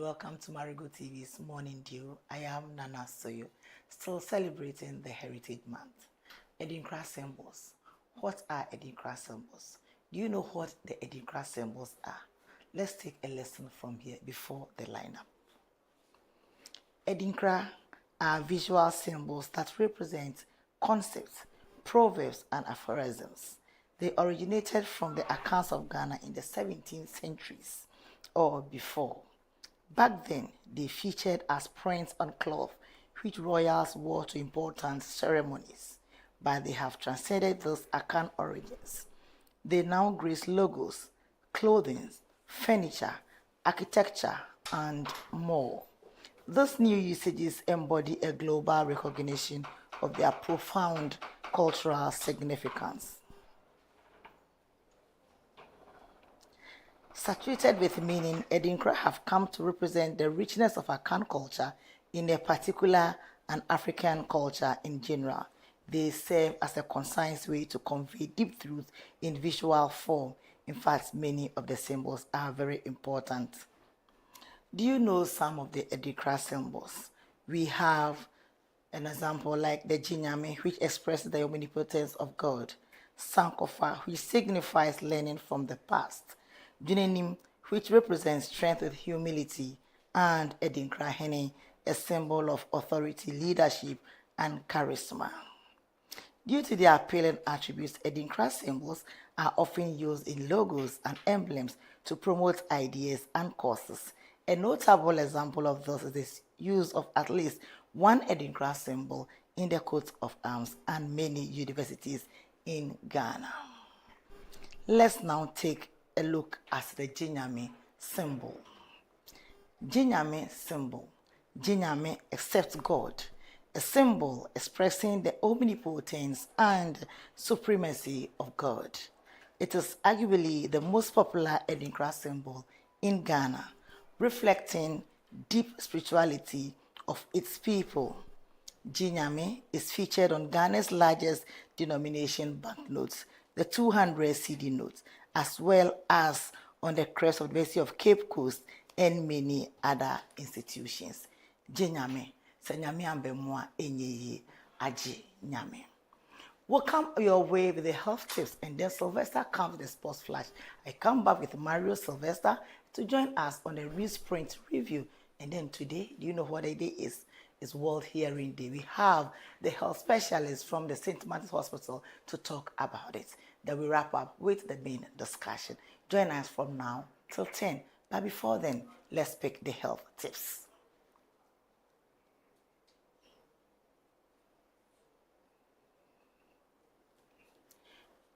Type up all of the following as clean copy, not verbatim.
Welcome to Marego TV's Morning Dew. I am Nana Soyo, still celebrating the Heritage Month. Edinkra symbols. What are Edinkra symbols? Do you know what the Edinkra symbols are? Let's take a lesson from here before the lineup. Edinkra are visual symbols that represent concepts, proverbs, and aphorisms. They originated from the accounts of Ghana in the 17th centuries or before. Back then, they featured as prints on cloth, which royals wore to important ceremonies, but they have transcended those account origins. They now grace logos, clothing, furniture, architecture, and more. These new usages embody a global recognition of their profound cultural significance. Saturated with meaning, Edinkra have come to represent the richness of Akan culture in a particular and African culture in general. They serve as a concise way to convey deep truth in visual form. In fact, many of the symbols are very important. Do you know some of the Edinkra symbols? We have an example like the Jinyame, which expresses the omnipotence of God. Sankofa, which signifies learning from the past. Junenim, which represents strength with humility, and Edinkra Hene, a symbol of authority, leadership, and charisma. Due to their appealing attributes, Edinkra symbols are often used in logos and emblems to promote ideas and causes. A notable example of this is the use of at least one Edinkra symbol in the coat of arms and many universities in Ghana. Let's now take a look at the Jinyame symbol. Jinyame symbol. Jinyame accepts God, a symbol expressing the omnipotence and supremacy of God. It is arguably the most popular Edinkra symbol in Ghana, reflecting deep spirituality of its people. Jinyame is featured on Ghana's largest denomination banknotes, the 200 CD notes, as well as on the crest of the University of Cape Coast and many other institutions. Jenyame, Senyame Ambemwa, Enye, Aji Nyame. We'll come your way with the health tips, and then Sylvester comes with the sports flash. I come back with Mario Sylvester to join us on the Resprint review. And then today, do you know what the day is? It's World Hearing Day. We have the health specialist from the St. Martin's Hospital to talk about it. Then we wrap up with the main discussion. Join us from now till 10. But before then, let's pick the health tips.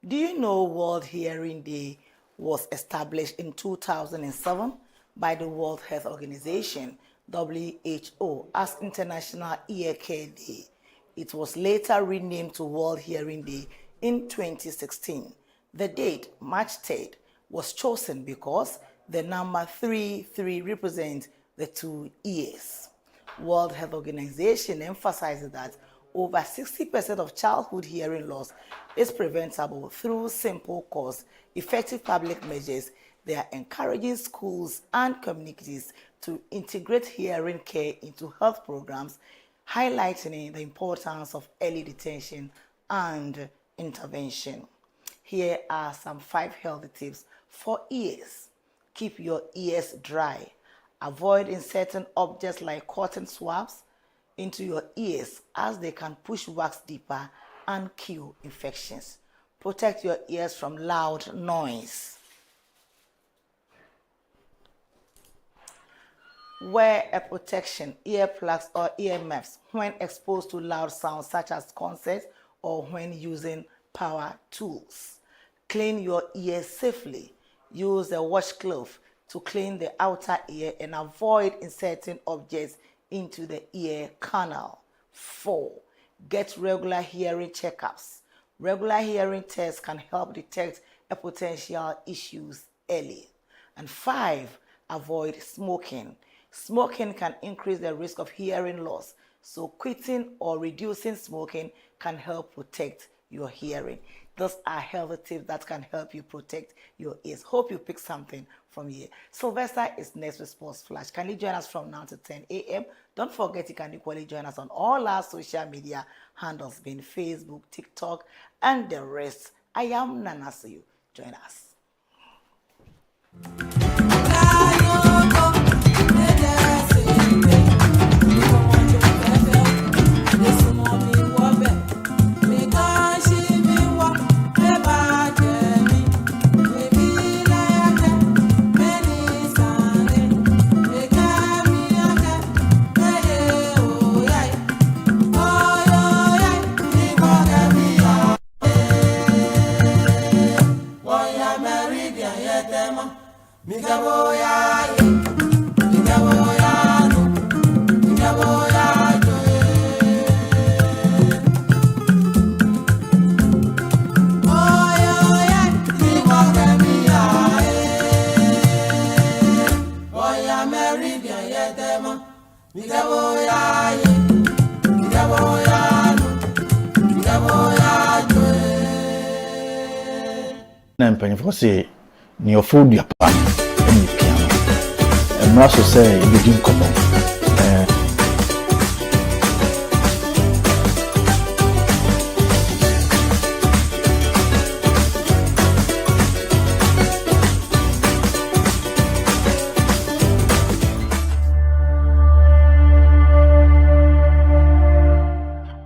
Do you know World Hearing Day was established in 2007 by the World Health Organization, WHO, as International Ear Care Day? It was later renamed to World Hearing Day in 2016. The date, March 3rd, was chosen because the number 33 represents the two ears. World Health Organization emphasizes that over 60% of childhood hearing loss is preventable through simple, cost-effective public measures. They are encouraging schools and communities to integrate hearing care into health programs, highlighting the importance of early detection and intervention. Here are some 5 healthy tips for ears. Keep your ears dry. Avoid inserting objects like cotton swabs into your ears, as they can push wax deeper and kill infections. Protect your ears from loud noise. Wear a protection, earplugs or earmuffs when exposed to loud sounds such as concerts or when using power tools. Clean your ears safely. Use a washcloth to clean the outer ear and avoid inserting objects into the ear canal. 4. Get regular hearing checkups. Regular hearing tests can help detect a potential issues early. And 5. Avoid smoking. Smoking can increase the risk of hearing loss, so quitting or reducing smoking can help protect your hearing. Those are healthy tips that can help you protect your ears. Hope you pick something from here. Sylvester is next with Sports Flash. Can you join us from now to 10 a.m.? Don't forget you can equally join us on all our social media handles, being Facebook, TikTok, and the rest. I am Nana Suyu. Join us. Mpanyinfo say ne ofodu apa eni piano emra so say begin komo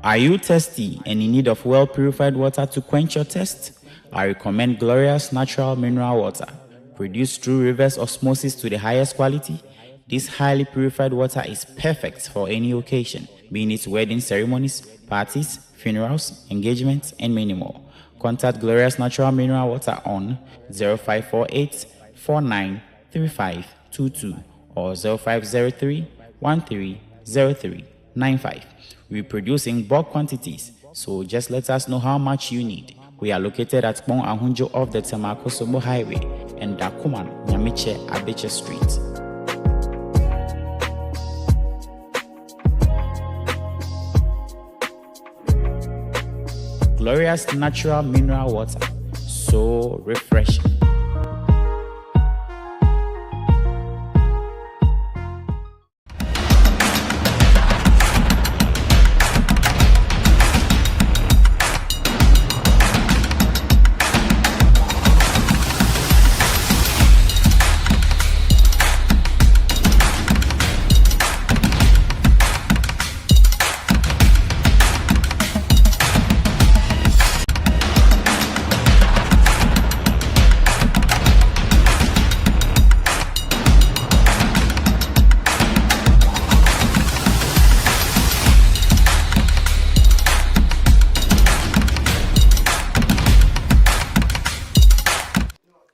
Are you thirsty and in need of well-purified water to quench your thirst? I recommend Glorious Natural Mineral Water, produced through reverse osmosis to the highest quality. This highly purified water is perfect for any occasion, being it wedding ceremonies, parties, funerals, engagements, and many more. Contact Glorious Natural Mineral Water on 0548 493522 or 0503 130395. We produce in bulk quantities, so just let us know how much you need. We are located at Pong Ahunjo off the Tamakosomo Highway and Dakuman, Nyamiche, Abeche Street. Glorious Natural Mineral Water, so refreshing.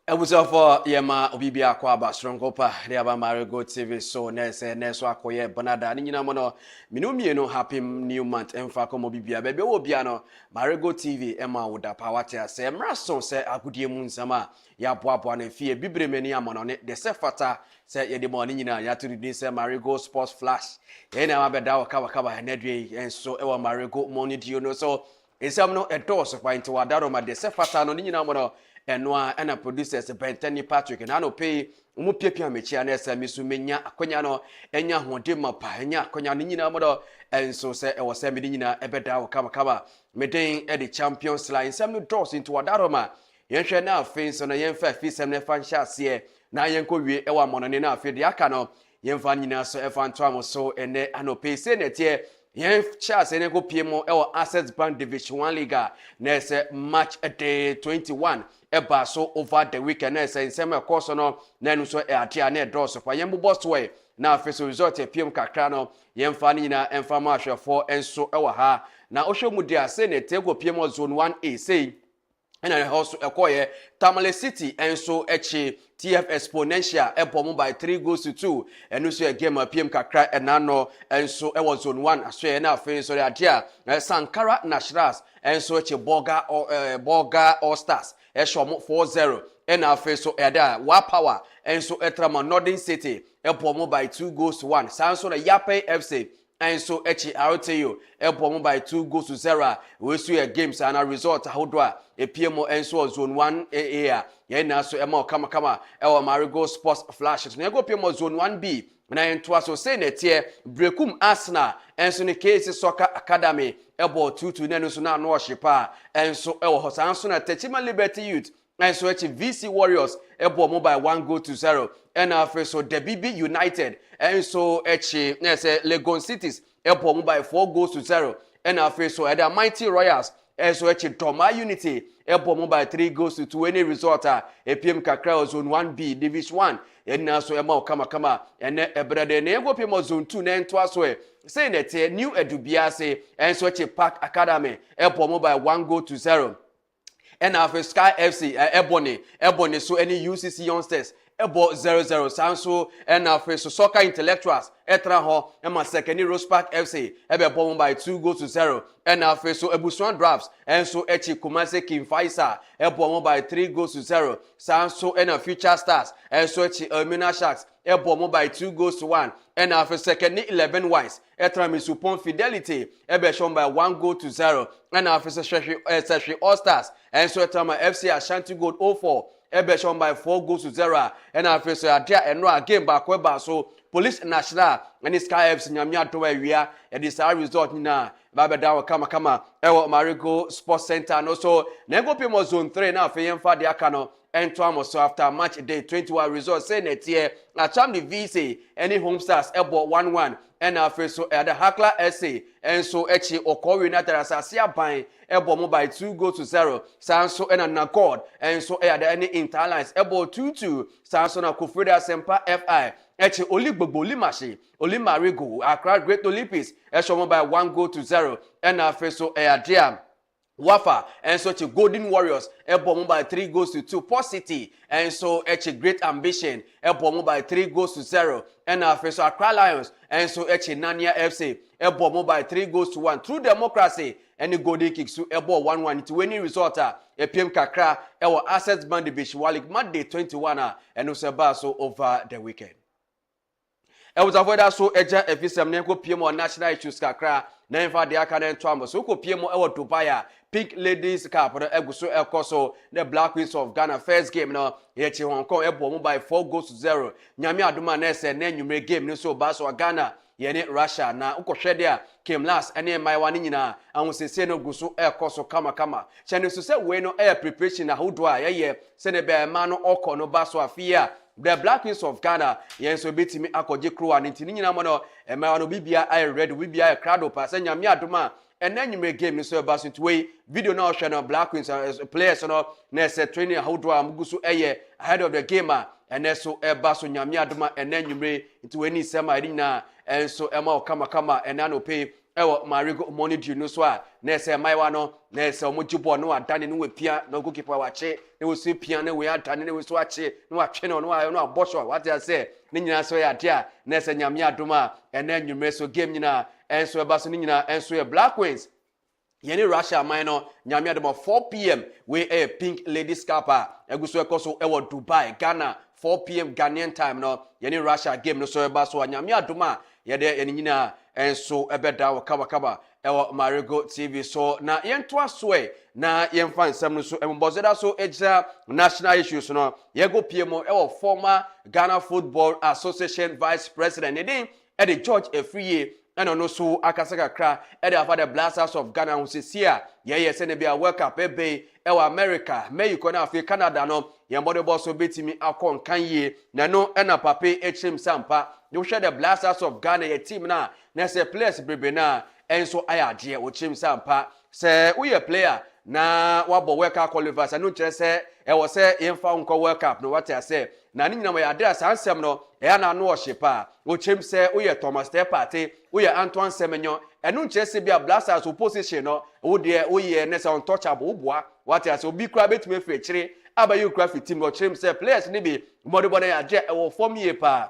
Ebusafo yema obibi akwa ba strongopa de aba Marego TV so neso akoye bonada ni nyina mo no minumie no happy new month emfa komo bibia bebe wo bia no Marego TV ema woda pawate ase mraso se agudie mu nsama ya boaboa na fie bibremeni amono ne de se fata se ye de mo ni nyina ya turu din se Marego Sports Flash ye na abeda waka na dwe enso ewa Marego money dio no so esam no edos kwa nti wadaro ma de se fata no ni nyina mo no enwa ena producers Bentani Patrick na no pay umu piapia mechia na esa misu menya akonya no enya hode mapa enya akonya no nyina modo enso se ewo se medi nyina ebeda wo kama meden e the champions line sem no doors into wadaroma yenhwe na afen so na yenfa fi sem na fa nhya ase na yenko wie ewa monone na afi de aka no yenfa nyina so efa nto am so ene anope se na tie yen chance ne go piemo ewo Access Bank Division 1 League na se match a day 21 eba so over the weekend na se nsem course no na nu so e atia na draw so kwa yen boss way na afeso result e piem kakra no yen fa nyina emfa ma ahwefo enso ewo ha na ohwemu dia se ne tego piemo zone 1A say ena also ekoye Tamale City enso echi TF Exponential ebomu by 3 goals to 2 enu so a game pm kakra enano enso ewo zone 1 aso na afen so adia Sankara Nationals enso echi Boga All Stars eshomo 4-0 ena afen so eda wa power enso etrama Northern City ebomu by 2 goals to 1 sanso na Yape FC enso echi RTU ebomu by 2 goals to 0 we so a games and a result hodwa epiemo enso zone 1A ye na so ema kama ewa Marego Sports Flash so go piemo zone 1B na ento aso say na tie Brekum Arsenal enso ne case soccer academy ebo 2-2 na no so na no ohyepa enso ewo hosanso na Techima Liberty Youth enso echi VC Warriors ebo mo by 1 goal to 0 and after so the BB United enso echi na say Legon Cities ebo mo by 4 goals to 0 and after so the Mighty Royals enso echi Doma Unity ebo mo by 3 goals to 2 any result epiem kakra zone 1B division 1 enna so ema kama ene ebrede na ego piem zone 2 na ento aso say na tie new edubia say enso echi Park Academy ebo mo by 1 goal to 0 and after Sky FC Ebony so any UCC youngsters ebo 0-0 sanso and after so Soccer Intellectuals etra ho ema secondary Rose Park FC ebe bomb by 2 goals to 0 and after so Ebusuan Drafts and so echi Kumase King Faisal ebo by 3 goals to 0 sanso and Future Stars and so echi Elmina Sharks ebo by 2 goals to 1 and after second 11 wise etra Misupon Fidelity ebe shown by 1 goal to 0 and after Session All Stars and so etra FC Ashanti Gold 04 ebe shown by 4 goals to 0 and after so adia enro game back weba so Police National and Sky FC nyamia to wia e this result na ba da kama ewo Marego Sports Center no so na go pemo zone 3 na afa yemfa de aka no ento amoso after match day 21 result say na tie na cham the VC any Home Stars ebo 1-1 and after so the Hakla SA and so echi Okowe United asase aban ebo mo by 2 goals to 0 sanso and Naccord and so the any Interlines ebo 2-2 sanso na Kofreda Sempa FI echi Oligbogbo Limashi Marego Accra Great Olympics eshomo by 1 goal to 0 and after so dia Wafa and so to Golden Warriors ebo by 3 goals to 2 Port City and so echi Great Ambition ebo by 3 goals to 0 and after so Accra Lions and so echi Nania FC ebo by 3 goals to 1 True Democracy and the Golden Kicks to ebo 1-1 to winning result epiem kakra ewo Access Bank Division League Monday 21 and no so over the weekend. I was avoid so eja efisem ne ko piem on national issues kakra na emfa de aka na ento amo so ko pie mo e wo Dubai a Pink Ladies Cup no eguso ekoso the Black Queens of Ghana first game no ye chi Hong Kong ebo mo by 4-0 nyame adoma na ese na nwumre game no so ba so Ghana ye ne Russia na ukohwede a came last ene maiwa ni nyina ahosese no guso ekoso kama chane so se we no air preparation na hodo a ye se ne be ma no okọ no ba so afia the Black Queens of Ghana yen so betimi akoje kroa ni ntini nyina mo no maiwa no bibia I ready bibia e crowd pa se nyame adoma and then you make game no so about it way video now showing Black Queens players no na say training how do amugusu ahead of the game and so baso nyame adoma and then you make into any sema na and so ema kama and then pay ewo Marego money due no so na say maiwa no na say omojibo no adane no we pia no goalkeeper wache na we so pia na we adane na we so ache no atwe no abosho what I say ni nyina so ya dia na say nyame adoma and then you make so game nyina and so baso ni nyina and so Black Queens yeni Russia minor nyame adoma 4 p.m. we a Pink Ladies Cup eguso ekoso ewo Dubai Ghana 4 p.m. Ghanaian time no yeni Russia game no so baso nyame adoma yede eni nyina and so ebeda wo kaba ewo Marego TV so na yento asoe na yemfa nsam no so embozeda so eja national issues no yego piemo ewo former Ghana Football Association Vice President edin the George Efriye and no so akasaka kra after the Blasters of Ghana who says here ye send be a World Cup ebe ewa America Mexico na afi Canada no yembode boss so betimi akon kanye na no ena pape HM Sampa you share the Blasters of Ghana ye team na say players brebe na enso ayade o HM Sampa say we a player na wabo World Cup qualifiers anu kire say e wo say yemfa nko World Cup no what I say na ni nyina mo ya dra sansem no e na no oshipa o chem say we Thomas Tepate we Antoine Semenyo enu kire say bia Blasters opposition no wo de we ne say untouchable boa what I say obi kra betime fe kire abayu kra fi team o chem say players ni bi modibode ya je e wo form ye pa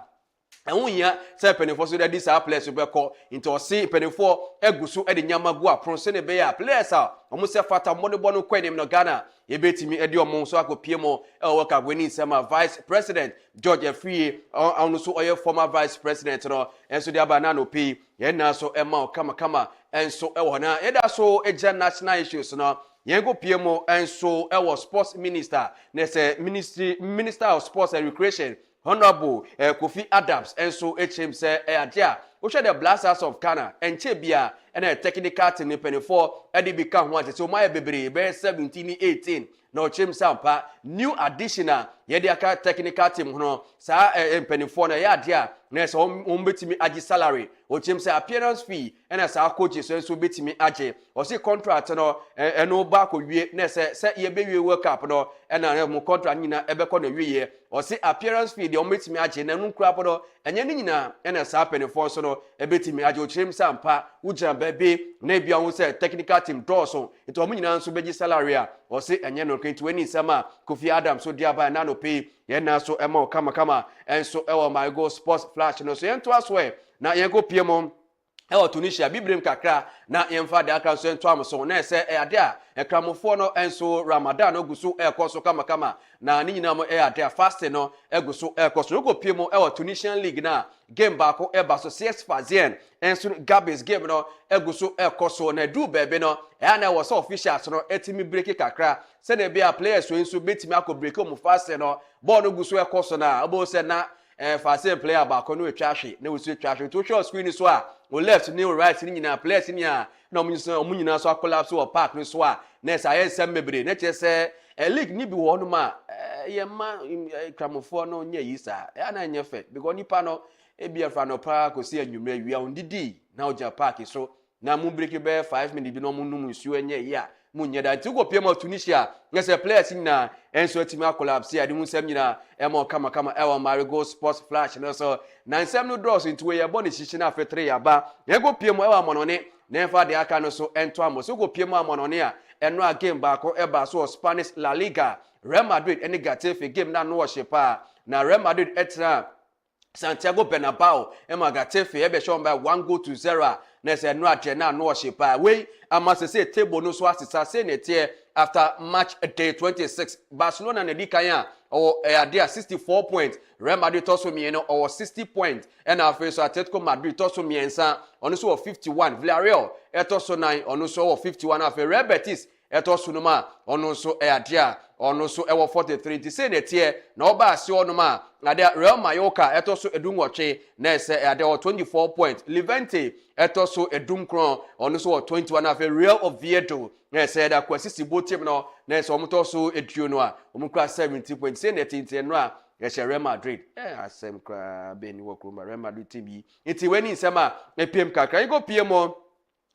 ehun say penifo so this our players be call into see penifo egusu e de nyama gu apron se ne be ya players a omo se fata modibode no kwanim no Ghana e betimi e de omo so akopiemo e wo ka gweni sema Vice President George Efriye onu so oye former Vice President no enso de aba na no pe ye na so e ma kama enso e wo na e da so e national issues no yengo piemo enso e wo sports minister na say minister of sports and recreation Honorable Kofi Adams enso HM say adia wo hwe the Blasters of Ghana enche bia na technical team ni penifo e dey become one so my bebre be 17-18 no HM Sampa new additional ye dey aka technical team no sa penifo na ya adia na so betimi agi salary o HM say appearance fee na sa coaches so betimi agi o say contract no eno ba ko wie na say ye be wie World Cup no na mo contract nyina ebe ko na wie o say appearance fee de o betimi agi na nkura podo enye ni nyina na sa penifo so no ebetimi agi o HM Sampa uja bebe na bia wo say technical team dawson it o nyina nso beji salary a o say enye no 20 sama Kofi Adams so dia ba na no pay ye na so ema kama enso ewo Marego Sports Flash no so yento aswe na yego piemo ewo Tunisia bibrem kakra na yemfa da aka so yento amso na ese ade a ekramofo no enso Ramadan oguso ekoso kama na ni nyina mo ade fast no eguso ekoso go piemo ewo Tunisian League na game baako eba so CS enso Gabes game no eguso ekoso na du bebe no na was officials no etimi break kakra se na bia players so enso betimi akọ break o mu fast no ball no guso ekoso na obo se na fast player baako no etwa hwe na wosu etwa hwe to show screen so a o left ni o right ni nyina players ni a na omu nyina so collapse o park no so a na sa yensem mebre na che se league ni bi wo no ma ye ma kramofo no nya yi sa na nya fe because nipa no ebia fra no pa ko si anwumre wi a ondidi na o ja park so na mu break be 5 minutes bi no mu num nsuo nya yi a mu nya da ti go piem Tunisia ngese players na enso atimi collapse ya de mu nsam nyina e ma kama e wa Marego Sports Flash no so na nsam no draws into we ya boni chichi na afetre ya ba e go piem e wa monone na fa de aka no so ento amo so go piem amonone a eno a game ba ko e ba so Spanish La Liga Real Madrid eni Getafe game na no worship na Real Madrid etra Santiago Bernabeu ema Getafe e be show by 1-0 na se no agye na no worship we ama se table no so asisa se ne tie after match day 26 Barcelona na di kan or dia 64 points Real Madrid toso mieno or 60 points and after so Atletico Madrid toso miensa ono so 51 Villarreal etoso 9 ono so 51 after Real Betis etoso no ma ono so dia ono so 43 ti say netie na oba ase ono ma na dia Real Mallorca etoso edunwoche na ese dia 24 points Levante etoso edunkron ono so 21 after Real Oviedo na ese da kwasisi botim no na ese omotoso eduo no a omukra 70 points say netie no a Real Madrid asem kra beni wokroma Real Madrid team yi enti weni nsema epiem kakra you go piem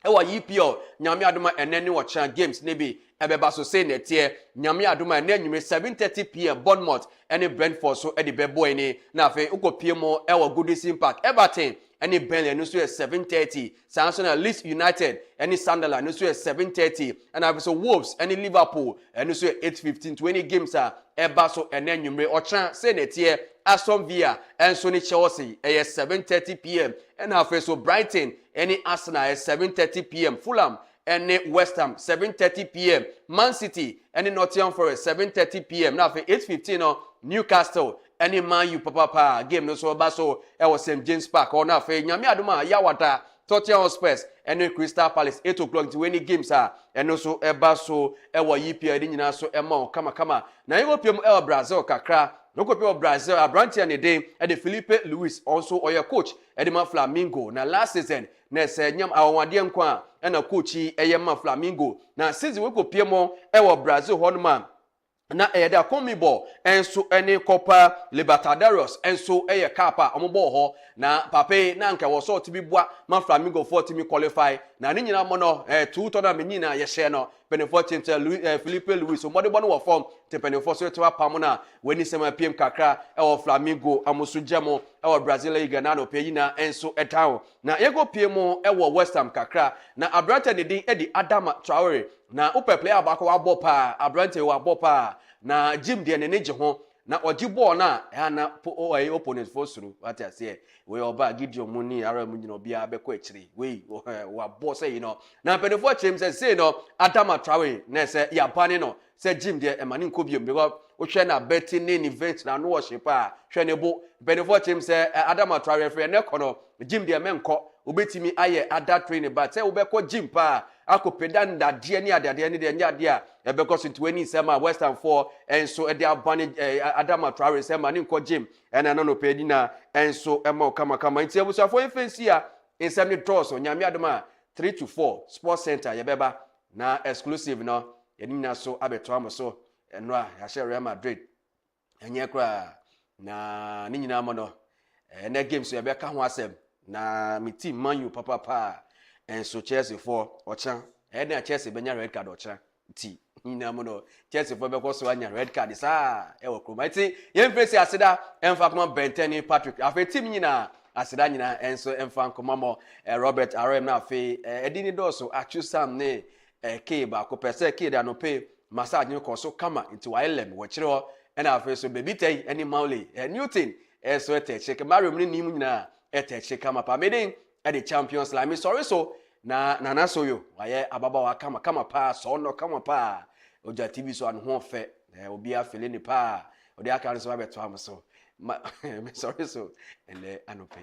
ewa EPL nyame adoma enene wo chan games ne bi ebeba so say netie nyame adoma na nwume 7:30 pm Bournemouth ene Brentford so e de bebo ene na afi ukopiem ewa Goodison Park Everton ene Burnley no so 7:30 Arsenal Leeds United ene Sunderland no so 7:30 and afi so Wolves ene Liverpool ene so 8:15 20 games eba so ene nwume ochan say netie Aston Villa and Sony Chelsea 7:30 pm and afi so Brighton any Arsenal at 7:30 p.m. Fulham any West Ham 7:30 p.m. Man City any Nottingham Forest 7:30 p.m. Now for 8:15 Newcastle any Man U papa game no so baso e was St James Park or now for nyame adoma yawata Tottenham Spurs any Crystal Palace 8 o'clock to any games and also eba so e wa EPL din nyina so ema kama na European Brazil kakra no copy Brazil Abrantia ne den e de Felipe Luis also oya coach Edema Flamengo na last season na se nyam awade nko a na coachi eyema Flamengo na season we kopie mo e Brazil honma na da Conmebol enso ene Copa Libertadores enso kapa omobo ho na pape na nka wo so tibi bua ma Flamengo for timi qualify na ni nyina mo no 2 tournament nyina ye share no penefo chinte Felipe Luis o mode bono wo form te penefo so to apam na weni sema pm kakra Flamengo amusu jemo Brazil Liga na no peyi na enso town na yego pm West Ham kakra na Abrante ne din edi Adama Traore na upe player ba ko wa bopa Abrante wa bopa na Jim de ne neje ho na oji ball na na opponent for suru what I say we oba Gideon Muni ara mu nyina obi abekọ akiri we wa boss say na penefo chem say Adama Traore na say ya bani no say Jim de emani nko biom because o hwe na betting in event na no worship hwe ne bo penefo chem say Adama Traore free na kono Jim de menko obetimi aye ada training but say obekọ Jim pa akopeda ndade ni adade ni de nyade a ebekọ so 20 sema West Ham 4 enso e de abane Adama Traore sema ni nko Jim ena no pedi na enso ema kama nti ebusafo efensi a ensem ni draws nyame adoma 3-4 Sports Center yebeba na exclusive no yenina so abeto amoso eno a ya share Real Madrid enye kra na ni nyina mo no na games yebeka ho asem na mi team Man U papa and so Chelsea for Ochan and Chelsea benya red card Ochan ti nyina mo no Chelsea for be ko so anya red card sa e wo kroma ti yen face aseda emfa koma Benteni Patrick afa team nyina aseda nyina enso emfa koma mo Robert RM na afa edini do so achu sam ne ke ba ko pese ke da no pe massage ni ko so kama into ilem wo kire ho and afa so baby tay any Mauli Newton so check Mario ni nim nyina check kama pa medin at the Champions League. Sorry so na so yo waye ababa wa kama pa so no kama pa oja TV so an ho fe obi afele ni pa odi aka so abeto am so sorry so ele anope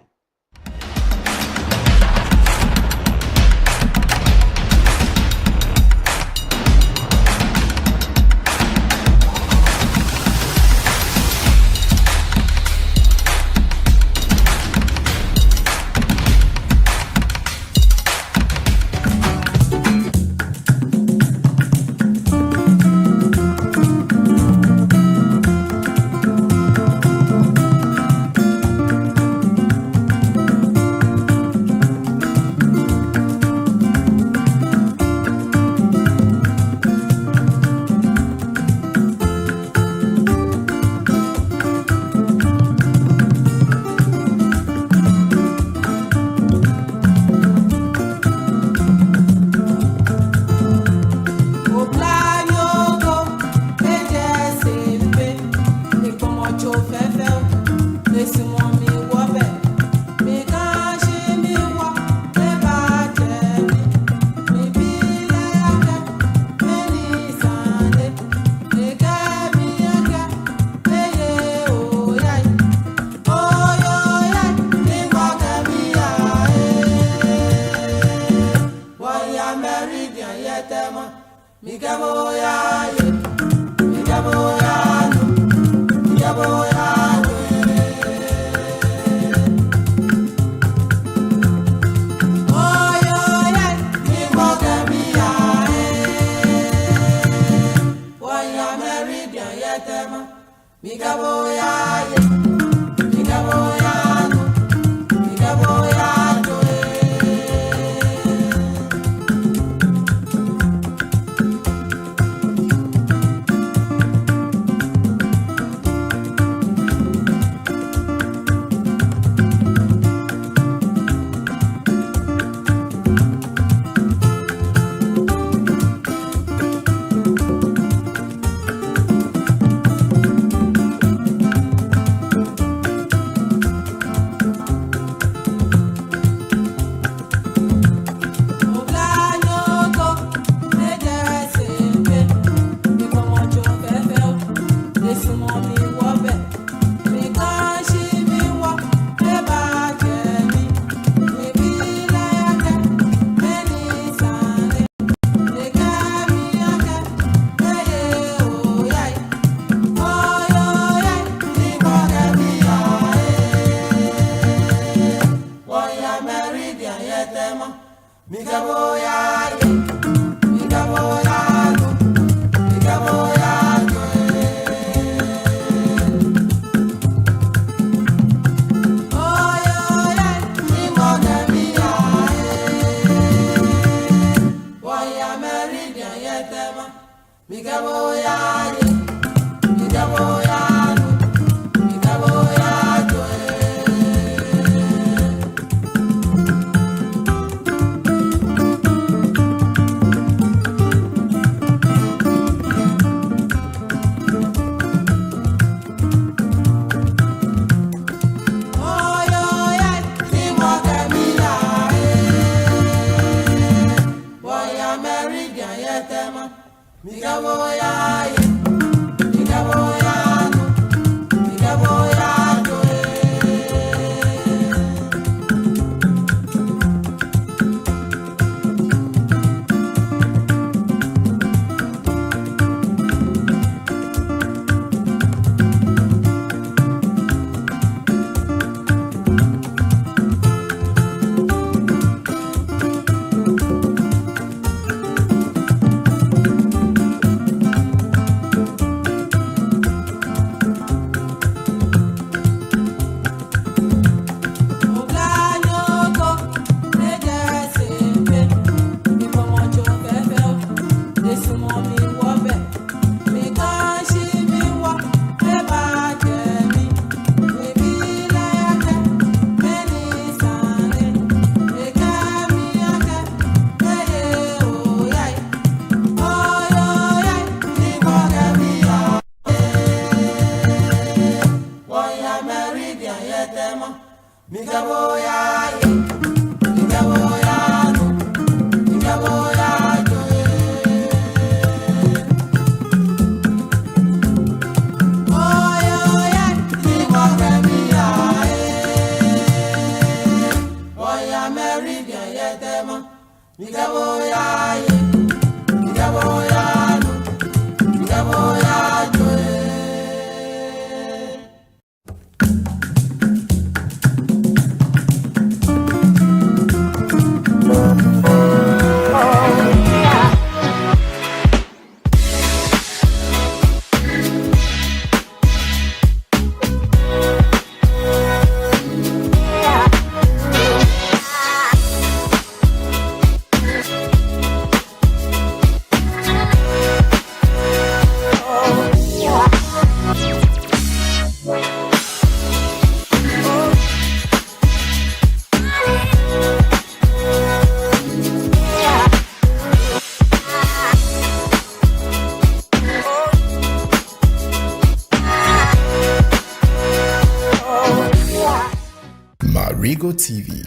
Marego TV.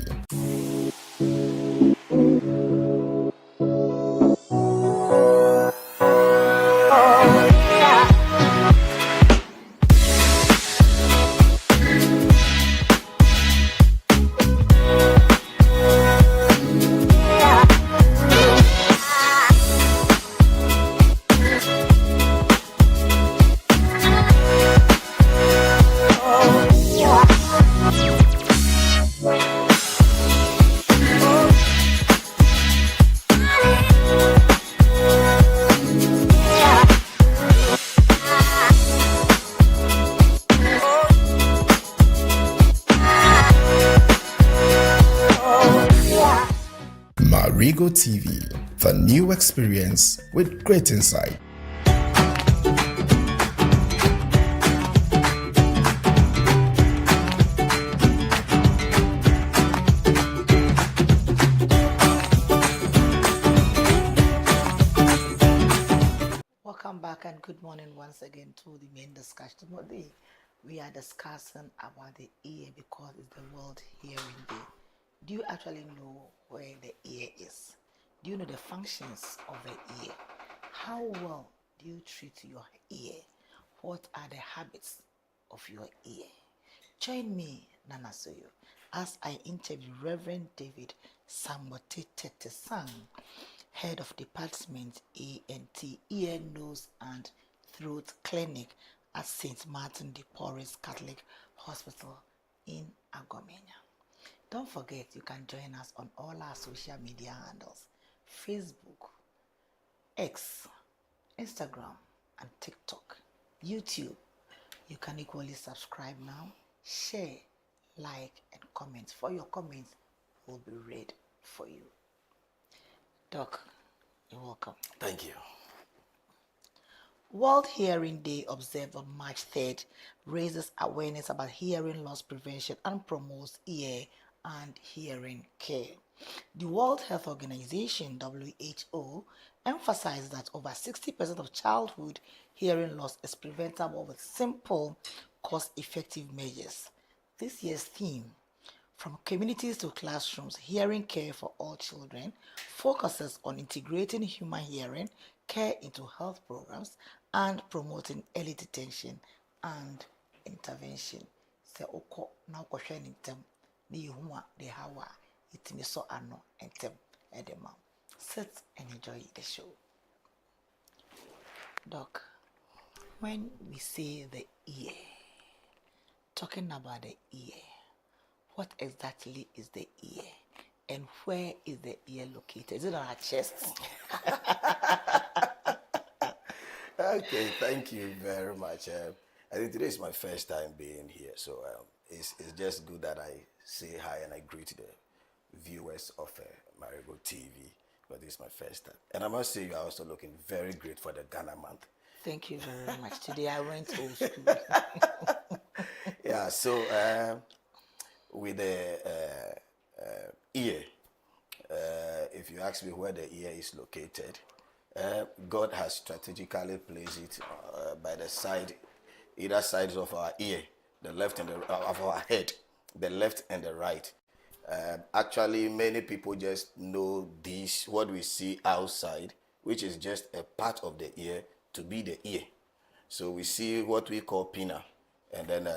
Marego TV, the new experience with great insight. Welcome back and good morning once again to the main discussion. Today we are discussing about the ear because it's the World Hearing Day. Do you actually know where the ear is? Do you know the functions of the ear? How well do you treat your ear? What are the habits of your ear? Join me, Nana Soyo, as I interview Reverend David Samote Tetesang, Head of Department ENT, Ear, Nose and Throat Clinic at St. Martin de Porres Catholic Hospital in Agomenia. Don't forget, you can join us on all our social media handles: Facebook, X, Instagram, and TikTok, YouTube. You can equally subscribe now, share, like, and comment. For your comments will be read for you. Doc, you're welcome. Thank you. World Hearing Day, observed on March 3rd, raises awareness about hearing loss prevention and promotes ear and hearing care. The World Health Organization, WHO, emphasizes that over 60% of childhood hearing loss is preventable with simple, cost-effective measures. This year's theme, From Communities to Classrooms, Hearing Care for All Children, focuses on integrating human hearing care into health programs and promoting early detection and intervention. Se oko na ukohwe ni ntem ni yehuma de hawa itimi so ano ntem edema. Sit and enjoy the show. Doc, when we say the ear, talking about the ear, what exactly is the ear? And where is the ear located? Is it on our chest? Okay, thank you very much. I think today is my first time being here, so it's just good that I say hi and I greet the viewers of Marego TV, but this is my first time. And I must say you are also looking very great for the Ghana month. Thank you very much. Today I went old school. Yeah, so with the ear, if you ask me where the ear is located, God has strategically placed it by the side, either sides of our ear, the left and of our head, the left and the right. Actually, many people just know this, what we see outside, which is just a part of the ear, to be the ear. So we see what we call pinna, and then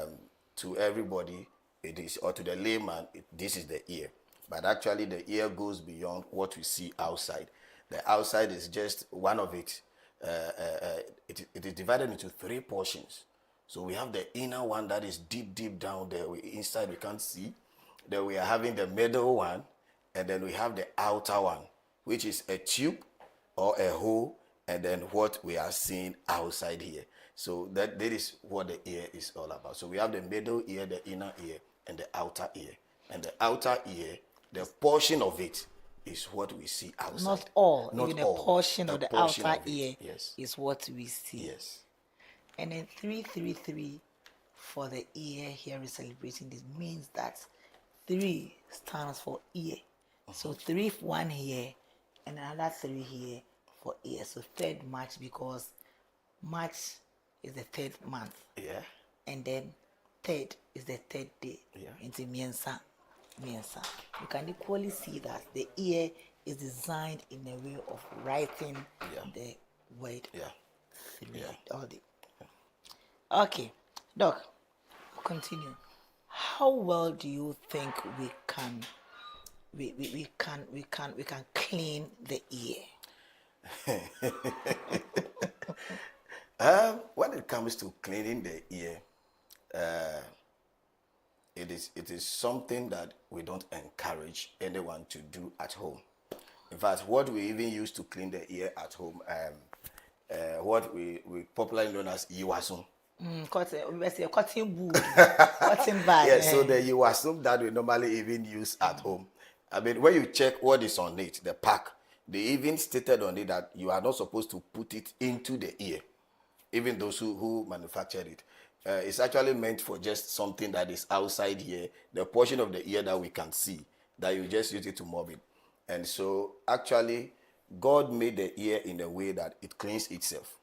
to everybody, it is, or to the layman, this is the ear. But actually, the ear goes beyond what we see outside. The outside is just one of it. It is divided into three portions. So we have the inner one that is deep down there. Inside we can't see. Then we are having the middle one, and then we have the outer one, which is a tube or a hole, and then what we are seeing outside here. So that is what the ear is all about. So we have the middle ear, the inner ear, and the outer ear. And the outer ear, the portion of it is what we see outside. Not all, Not even all. a portion of the outer of it, ear yes. is what we see. Yes. And then 333 for the ear here is celebrating this means that 3 stands for ear. So 3 1 here and another 3 here for ear. So 3rd March, because March is the 3rd month. Yeah. And then 3rd is the 3rd day. Yeah. Into Miensa. You can equally see that the ear is designed in a way of writing the word. Yeah. 3 all day. Okay, Doc, continue. How well do you think we can clean the ear? When it comes to cleaning the ear, it is something that we don't encourage anyone to do at home. In fact, what we even use to clean the ear at home, what we popularly known as iwasum. Cotton wool, cotton bag. Yeah, so the iwasum that we normally even use at home, I mean, when you check what is on it, the pack, they even stated on it that you are not supposed to put it into the ear, even those who manufactured it. It's actually meant for just something that is outside here, the portion of the ear that we can see, that you just use it to mob it. And so, actually, God made the ear in a way that it cleans itself.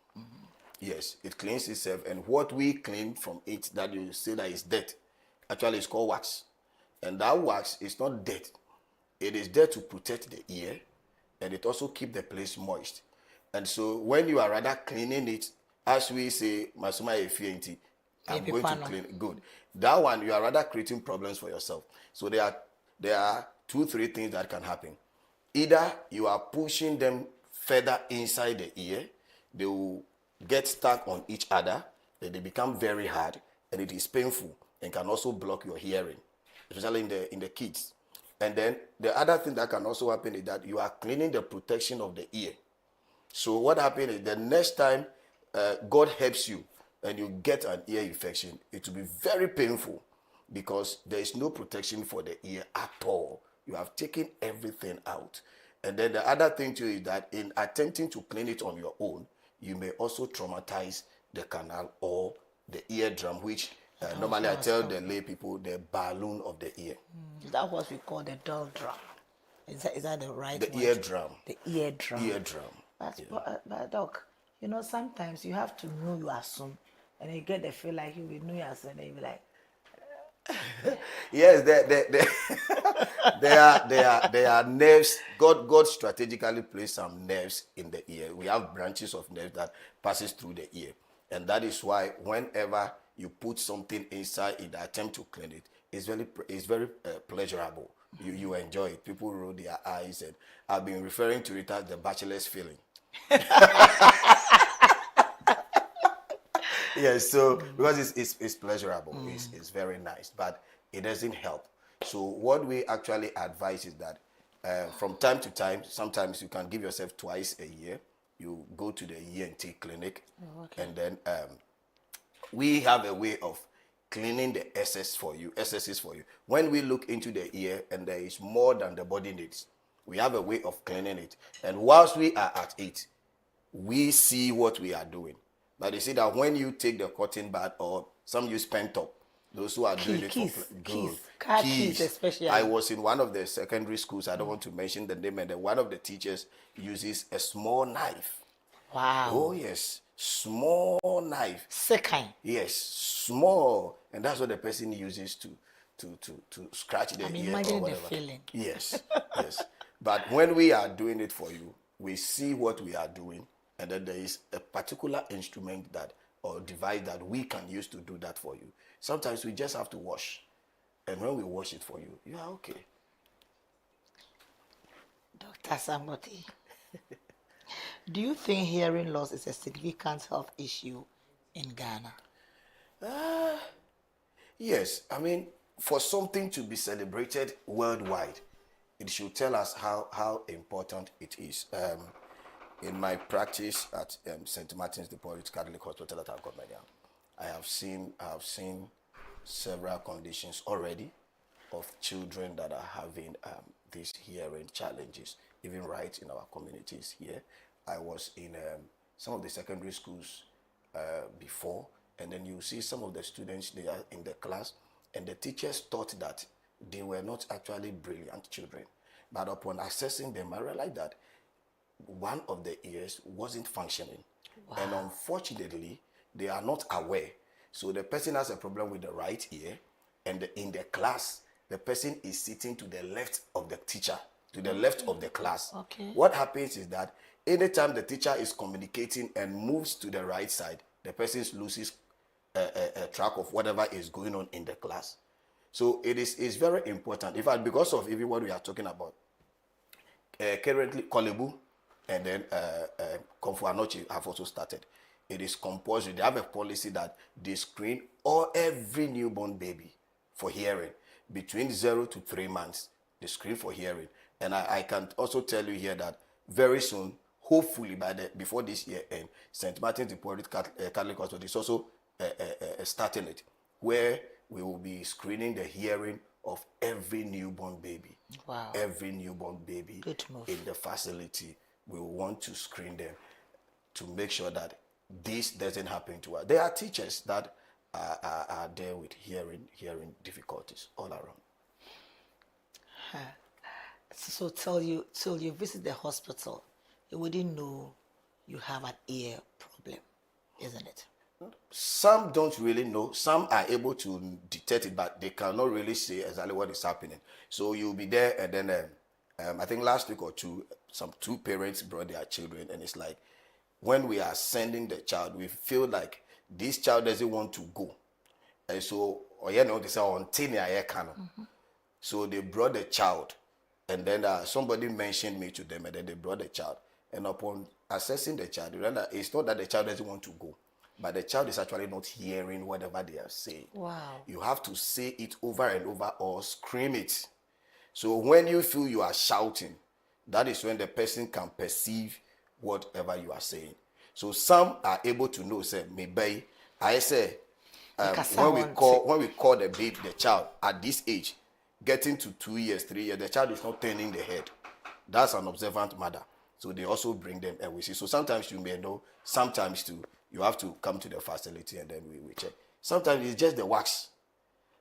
Yes, it cleans itself. And what we clean from it, that you say that is dirt, actually it's called wax. And that wax is not dirt. It is there to protect the ear, and it also keep the place moist. And so when you are rather cleaning it, as we say, Masuma Efienti, I'm going to clean it. Good. That one, you are rather creating problems for yourself. So there are 2-3 things that can happen. Either you are pushing them further inside the ear, they will get stuck on each other, then they become very hard, and it is painful and can also block your hearing, especially in the kids. And then the other thing that can also happen is that you are cleaning the protection of the ear. So what happens is the next time God helps you and you get an ear infection, it will be very painful because there is no protection for the ear at all. You have taken everything out. And then the other thing too is that in attempting to clean it on your own, you may also traumatize the canal or the eardrum, which normally I tell the lay people, the balloon of the ear. Is that what we call the dull drum? Is that the right The word? eardrum. The eardrum. Eardrum. That's but doc, sometimes you have to know you assume, and you get the feel like you will know you assume, and you be like, Yes, there are nerves. God strategically placed some nerves in the ear. We have branches of nerves that passes through the ear, and that is why whenever you put something inside in the attempt to clean it, it's very pleasurable. You enjoy it. People roll their eyes, and I've been referring to it as the bachelor's feeling. Yes, so because it's pleasurable, it's very nice, but it doesn't help. So what we actually advise is that from time to time, sometimes you can give yourself twice a year. You go to the ENT clinic, and then we have a way of cleaning the excesses for you. When we look into the ear and there is more than the body needs, we have a way of cleaning it. And whilst we are at it, we see what we are doing. But you see that when you take the cotton bud, or some use pen top, those who are doing it for keys especially. I was in one of the secondary schools. I don't want to mention the name, and then one of the teachers uses a small knife. Wow. Oh yes, small knife. Second. Yes, small, and that's what the person uses to scratch the ear or whatever. The feeling. Yes, yes. But when we are doing it for you, we see what we are doing. And then there is a particular instrument or device that we can use to do that for you. Sometimes we just have to wash. And when we wash it for you, you are okay. Dr. Samoti, do you think hearing loss is a significant health issue in Ghana? Yes. I mean, for something to be celebrated worldwide, it should tell us how important it is. In my practice at St. Martin's de Porres Catholic Hospital at Alcomedia, I have seen several conditions already of children that are having these hearing challenges, even right in our communities here. I was in some of the secondary schools before, and then you see some of the students, they are in the class, and the teachers thought that they were not actually brilliant children. But upon assessing them, I realized that one of the ears wasn't functioning. Wow. And unfortunately, they are not aware. So the person has a problem with the right ear, and in the class, the person is sitting to the left of the teacher, to the left of the class. Okay. What happens is that anytime the teacher is communicating and moves to the right side, the person loses a track of whatever is going on in the class. So it's very important. In fact, because of even what we are talking about, currently Kolebu and then Komfu Anochi have also started. It is compulsory. They have a policy that they screen every newborn baby for hearing between 0 to 3 months. They screen for hearing, and I can also tell you here that very soon, hopefully before this year end, St. Martin's de Porres Catholic Hospital is also starting it, where we will be screening the hearing of every newborn baby. Wow. Every newborn baby Good move. in the facility, we want to screen them to make sure that this doesn't happen to us. There are teachers that are there with hearing difficulties all around. So till you visit the hospital, you wouldn't know you have an ear problem, isn't it? Some don't really know. Some are able to detect it, but they cannot really say exactly what is happening. So you'll be there, and then I think last week or two, two parents brought their children, and it's like when we are sending the child, we feel like this child doesn't want to go, and so they say so they brought the child, and then somebody mentioned me to them, and then they brought the child, and upon assessing the child, it's not that the child doesn't want to go, but the child is actually not hearing whatever they are saying. Wow. You have to say it over and over or scream it. So when you feel you are shouting, that is when the person can perceive whatever you are saying. So some are able to know, say, maybe I say, when we call the child at this age, getting to 2 years, 3 years, the child is not turning the head. That's an observant mother. So they also bring them and we see. So sometimes you may know, sometimes too, you have to come to the facility and then we check. Sometimes it's just the wax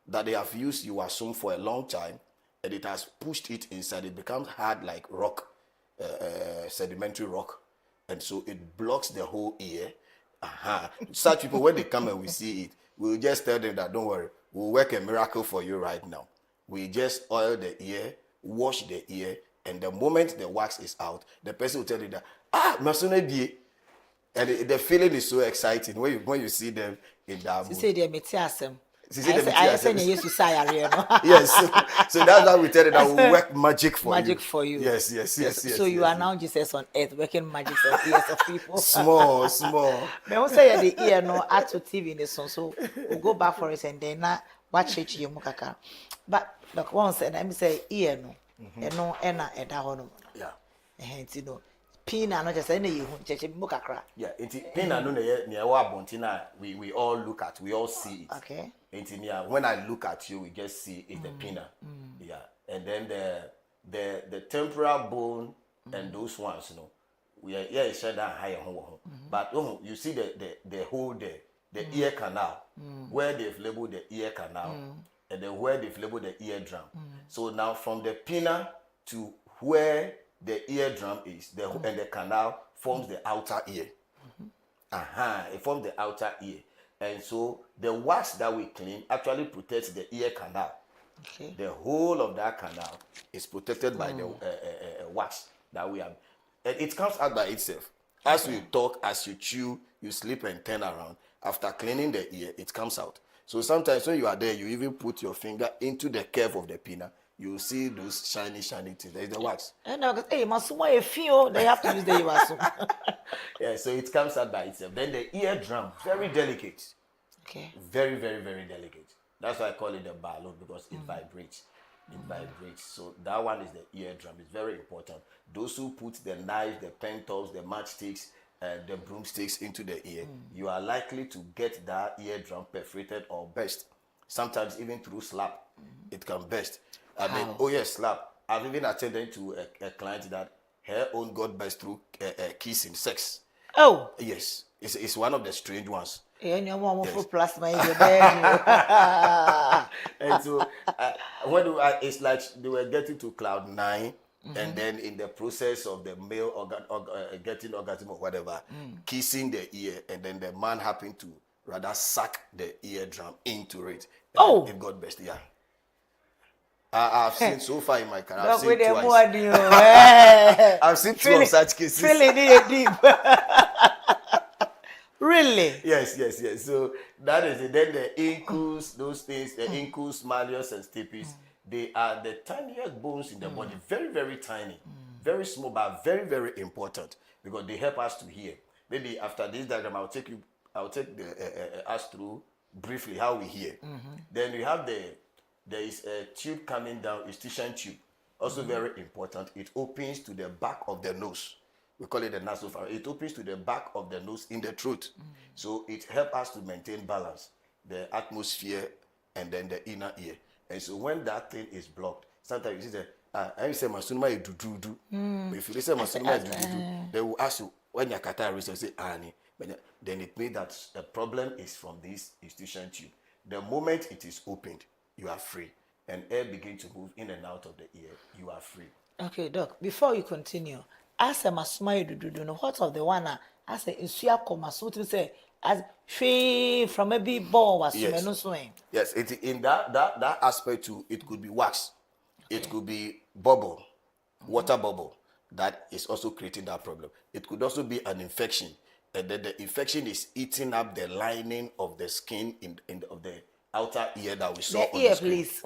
that they have used, you assume, for a long time, and it has pushed it inside. It becomes hard like rock, sedimentary rock. And so it blocks the whole ear. Such people, when they come and we see it, we'll just tell them that, don't worry, we'll work a miracle for you right now. We just oil the ear, wash the ear, and the moment the wax is out, the person will tell you that, and the feeling is so exciting when you see them in that mood. Yes, so that's why we tell you that we'll work magic for you. Magic for you. Yes. So you are now Jesus on earth working magic on ears of people. Small. But we say the ear no add to TV in the song, so we'll go back for it and then watch it you mukaka. But like once and I say ear no, no ena eda hono. Yeah. You know. Pina no just any you cheche mukakra. Yeah, pina no near Bontina, we all look at, we all see it. Okay. When I look at you, we just see it's the pina. Yeah. And then the temporal bone and those ones, you know, we are it's shut down higher. But you see the hole there, the ear canal, where they've labeled the ear canal, and then where they've labeled the eardrum. So now from the pina to where the eardrum is, and the canal forms the outer ear. It forms the outer ear. And so the wax that we clean actually protects the ear canal. Okay. The whole of that canal is protected by the wax that we have. And it comes out by itself. As you talk, as you chew, you sleep and turn around. After cleaning the ear, it comes out. So sometimes when you are there, you even put your finger into the curve of the pinna. You see those shiny things. There is the wax. And now, hey, Masuma, feel they have to use the Iwasu. Yeah, so it comes out by itself. Then the eardrum, very delicate. Okay. Very, very, very delicate. That's why I call it the balloon, because it vibrates. It vibrates. So that one is the eardrum. It's very important. Those who put the knives, the pen tools, the matchsticks, the broomsticks into the ear, you are likely to get that eardrum perforated or burst. Sometimes even through slap, it can burst. I mean, slap. I've even attended to a client that her own got burst through kissing, sex. Oh. Yes. It's one of the strange ones. And so it's like they were getting to cloud 9, and then in the process of the male getting orgasm or whatever, kissing the ear, and then the man happened to rather suck the eardrum into it. And it got burst. Yeah. I've seen so far in my career. I've seen twice. I've seen two of such cases. Feeling deep. Really? Yes. So that is it. Then the incus, those things, the incus, malleus, and stapes, they are the tiniest bones in the body. Very, very tiny. Very small, but very, very important, because they help us to hear. Maybe after this diagram, I'll take us through briefly how we hear. Then we have there is a tube coming down, eustachian tube. Also very important. It opens to the back of the nose. We call it the nasopharynx. It opens to the back of the nose in the throat. So it helps us to maintain balance, the atmosphere, and then the inner ear. And so when that thing is blocked, sometimes you see that I say Masunuma you do. But if you say Masunuma do, they will ask you when your kata research say Annie, but then it means that the problem is from this institution tube. The moment it is opened, you are free. And air begins to move in and out of the ear, you are free. Okay, Doc, before you continue, as a masuma you do, what of the one as a insuya koma so to say as she from a big ball was swing. Yes, in that aspect too, it could be wax, it could be bubble, water bubble that is also creating that problem. It could also be an infection, and then the infection is eating up the lining of the skin of the outer ear that we saw on the screen. Please.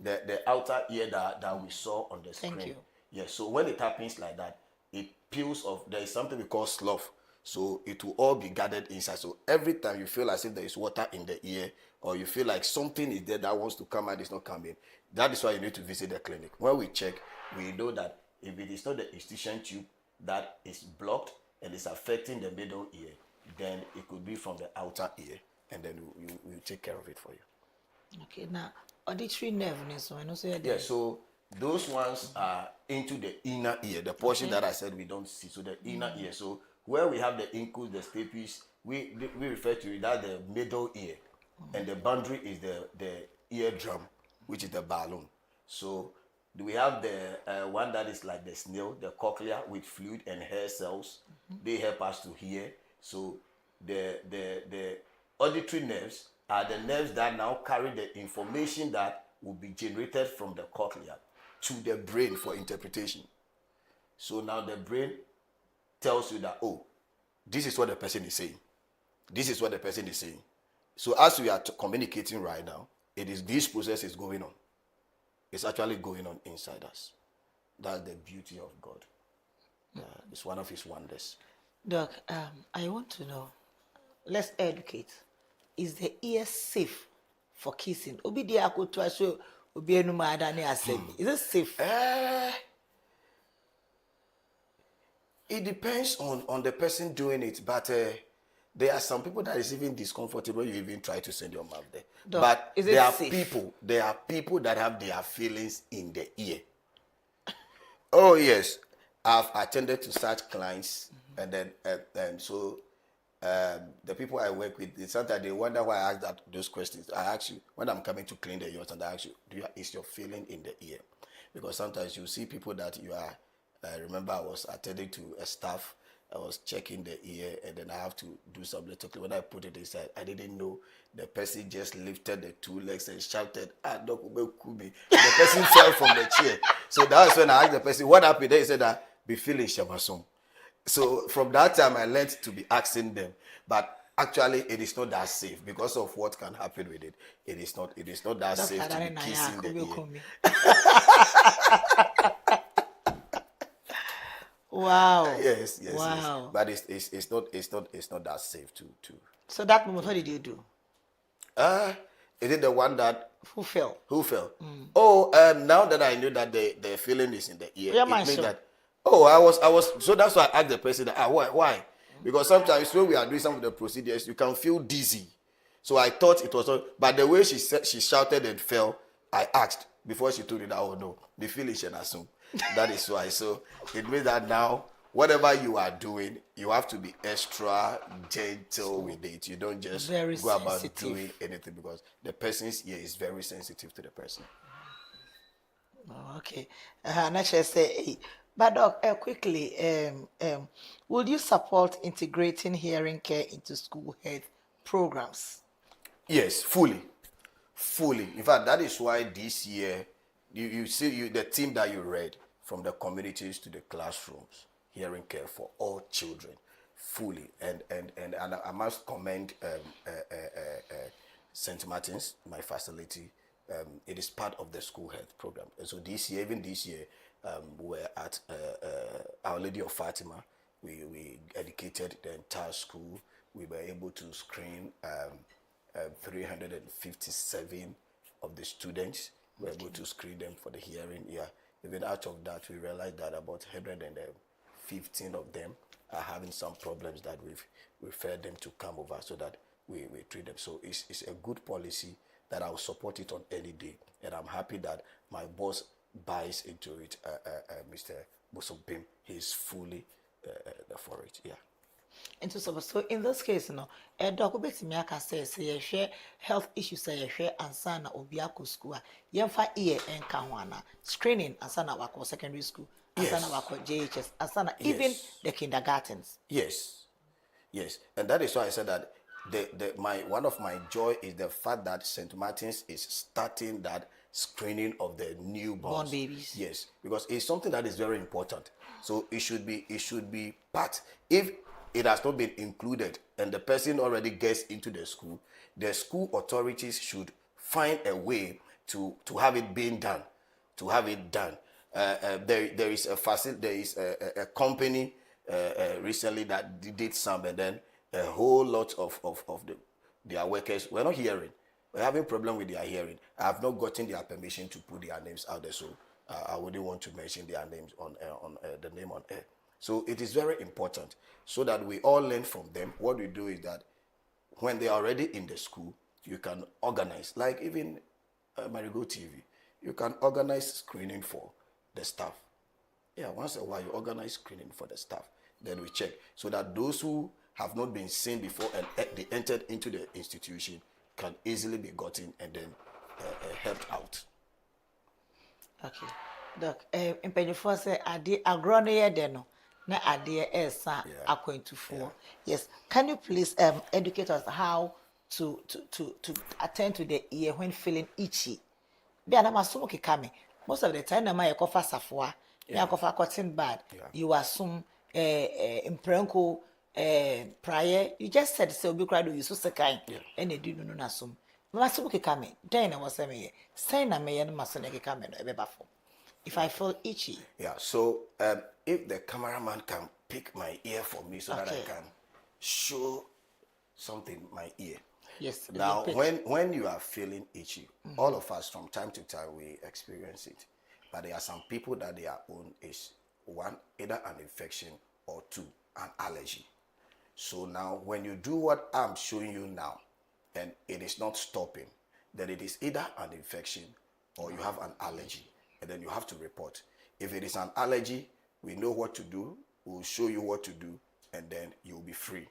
The outer ear that we saw on the screen. Thank you. Yes, so when it happens like that, it peels off. There is something we call slough. So it will all be gathered inside. So every time you feel as if there is water in the ear, or you feel like something is there that wants to come out, it's not coming, that is why you need to visit the clinic. When we check, we know that if it is not the institution tube that is blocked and is affecting the middle ear, then it could be from the outer ear, and then we'll take care of it for you. Okay, now auditory nerve, so I know say yeah, so those ones are into the inner ear, the portion that I said we don't see. So the inner ear. So where we have the incus, the stapes, we refer to it as the middle ear, and the boundary is the eardrum, which is the balloon. So we have the one that is like the snail, the cochlea with fluid and hair cells. They help us to hear. So the auditory nerves are the nerves that now carry the information that will be generated from the cochlea to the brain for interpretation. So now the brain tells you that, oh, this is what the person is saying. This is what the person is saying. So as we are communicating right now, it is this process is going on. It's actually going on inside us. That's the beauty of God. It's one of his wonders. Doc, I want to know, let's educate. Is the ear safe for kissing? Is it safe? It depends on the person doing it, but there are some people that is even discomfortable. You even try to send your mouth there. Doc, but is there it are safe? There are people that have their feelings in the ear. Oh yes, I've attended to such clients, and then so the people I work with, sometimes they wonder why I ask those questions. I ask you when I'm coming to clean the ears, and I ask you, is your feeling in the ear? Because sometimes you see people that you are. I remember I was attending to a staff. I was checking the ear, and then I have to do some little. When I put it inside, I didn't know the person just lifted the two legs and shouted, "Doc, Kumi." The person fell from the chair. So that was when I asked the person, "What happened?" They said that be feeling shamasum. So from that time, I learned to be asking them, but actually, it is not that safe because of what can happen with it. It is not that safe to be kissing the ear. Wow. Yes. Wow. Yes. But it's not that safe to. So that moment, what did you do? Is it the one that Who fell? Oh, now that I know that the feeling is in the ear, Yeah, it means sure. that. Oh, I was. So that's why I asked the person that. Why? Because sometimes when we are doing some of the procedures, you can feel dizzy. So I thought it was, but the way she shouted and fell, I asked before she told me that. Oh no, the feeling she assume. That is why. So it means that now, whatever you are doing, you have to be extra gentle with it. You don't just go about doing anything because the person's ear is very sensitive to the person. Oh, okay. Not just say, but Doc, quickly, would you support integrating hearing care into school health programs? Yes, fully. In fact, that is why this year, you see the team that you read from the communities to the classrooms, hearing care for all children, fully. And I must commend St. Martin's, my facility. It is part of the school health program. And so this year, we're at Our Lady of Fatima. We educated the entire school. We were able to screen 357 of the students. We were able to screen them for the hearing. Yeah. Even out of that, we realized that about 115 of them are having some problems that we've referred them to come over so that we treat them. So it's a good policy that I'll support it on any day. And I'm happy that my boss buys into it, Mr. Bosompim. He's fully for it. Yeah. And so in this case, no, a dog bit me aka say share health issues say share and son obiako school. Yemfa ear and kawana screening and son wako secondary school, and son wako JHS, and son even the kindergartens. Yes. Yes. And that is why I said that one of my joy is the fact that St. Martin's is starting that screening of the newborns. Born babies. Yes, because it's something that is very important. So it should be part. If it has not been included and the person already gets into the school authorities should find a way to have it being done, to have it done. There is a company recently that did some, and then a whole lot of their workers were not hearing. We're having problem with their hearing. I have not gotten their permission to put their names out there, so I wouldn't want to mention their names on the name on air. So it is very important so that we all learn from them. What we do is that when they are already in the school, you can organize, like even Marego TV, you can organize screening for the staff. Yeah, once in a while you organize screening for the staff. Then we check so that those who have not been seen before and they entered into the institution can easily be gotten and then helped out. Okay. Doc, in Pennyfor say adi agronoye deno na adi esa akwentufuo. Yes. Can you please educate us how to attend to the ear when feeling itchy? Be anamasumo kikame. Most of the time na ma yakofa safwa, na yakofa cotton bad. You assume imprenko prior, you just said so be cried you so sekai and they do no nasum. Masumo kikame. Then I was saying, say na me and masone kikame no ebefo. If I feel itchy. Yeah, so if the cameraman can pick my ear for me so that I can show something my ear. Yes. Now, when you are feeling itchy, all of us from time to time we experience it. But there are some people that their own is one, either an infection, or two, an allergy. So now, when you do what I'm showing you now, and it is not stopping, then it is either an infection or you have an allergy. And then you have to report. If it is an allergy, we know what to do. We'll show you what to do, and then you'll be free.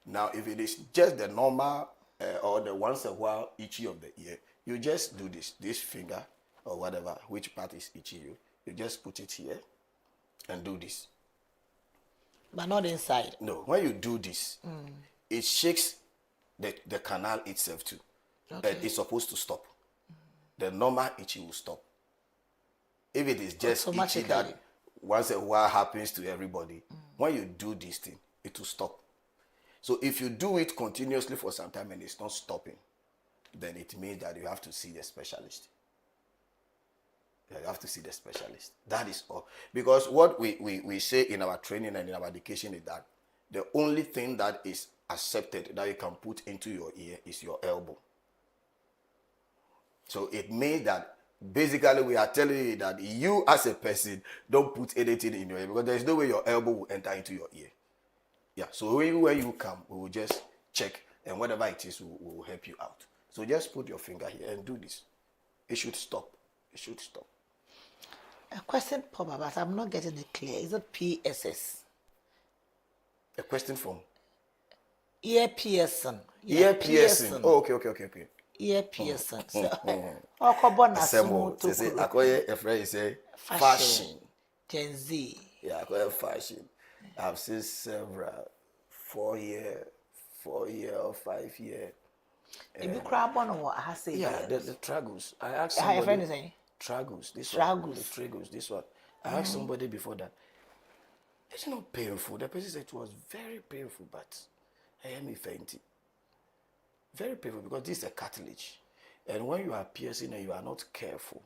Now, if it is just the normal or the once a while itchy of the ear, you just do this finger or whatever, which part is itchy you just put it here and do this. But not inside. No, when you do this, it shakes the canal itself too. Okay. And it's supposed to stop. The normal itchy will stop. If it is just itchy that once a while happens to everybody, when you do this thing, it will stop. So if you do it continuously for some time and it's not stopping, then it means that you have to see the specialist. You have to see the specialist. That is all. Because what we say in our training and in our education is that the only thing that is accepted that you can put into your ear is your elbow. So it means that basically we are telling you that you as a person don't put anything in your ear because there's no way your elbow will enter into your ear. Yeah, so when you come, we will just check and whatever it is, we will help you out. So just put your finger here and do this. It should stop. It should stop. A question, Papa, but I'm not getting it clear. Is it PSS? A question from? Ear piercing. Ear piercing. Oh, okay. Ear piercing. So, a phrase say fashion. Gen Z. Yeah, I call it fashion. I've seen several 4 year or 5 year. If you grab one or what I say. Yeah, the tragos. I asked somebody. somebody. Your friend is tragos. This tragos. one. The tragos. This one. I asked somebody before that. It's not painful. The person said it was very painful, but I am fainting. Very painful because this is a cartilage. And when you are piercing and you are not careful,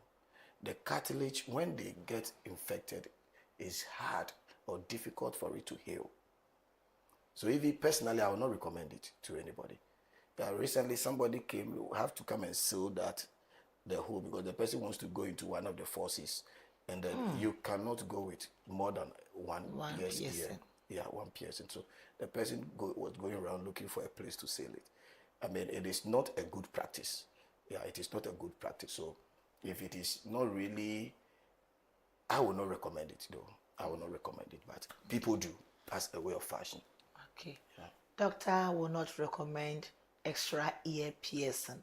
the cartilage, when they get infected, is hard or difficult for it to heal. So personally, I will not recommend it to anybody. Recently, somebody came, you have to come and seal the hole because the person wants to go into one of the forces. And then you cannot go with more than one piercing. Yeah, one piercing. So the person was going around looking for a place to seal it. I mean, it is not a good practice. Yeah, it is not a good practice. So if it is not really, I will not recommend it though. I will not recommend it, but people do as a way of fashion. Okay. Doctor will not recommend extra ear piercing.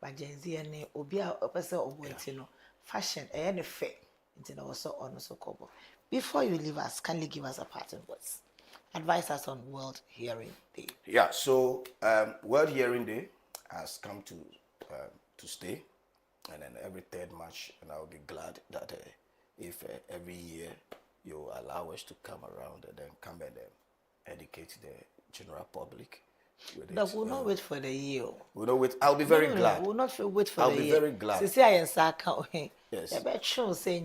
But Gen Z and Obia a person of no fashion and fair. Also on so cover. Before you leave us, kindly give us a parting words. Advise us on World Hearing Day. Yeah, so World Hearing Day has come to stay, and then every third March, and I'll be glad that if every year you allow us to come around and then come and educate the general public. But we'll not wait for the year. We'll not wait. I'll be very glad. We'll not wait for I'll the be year. very glad. Yes.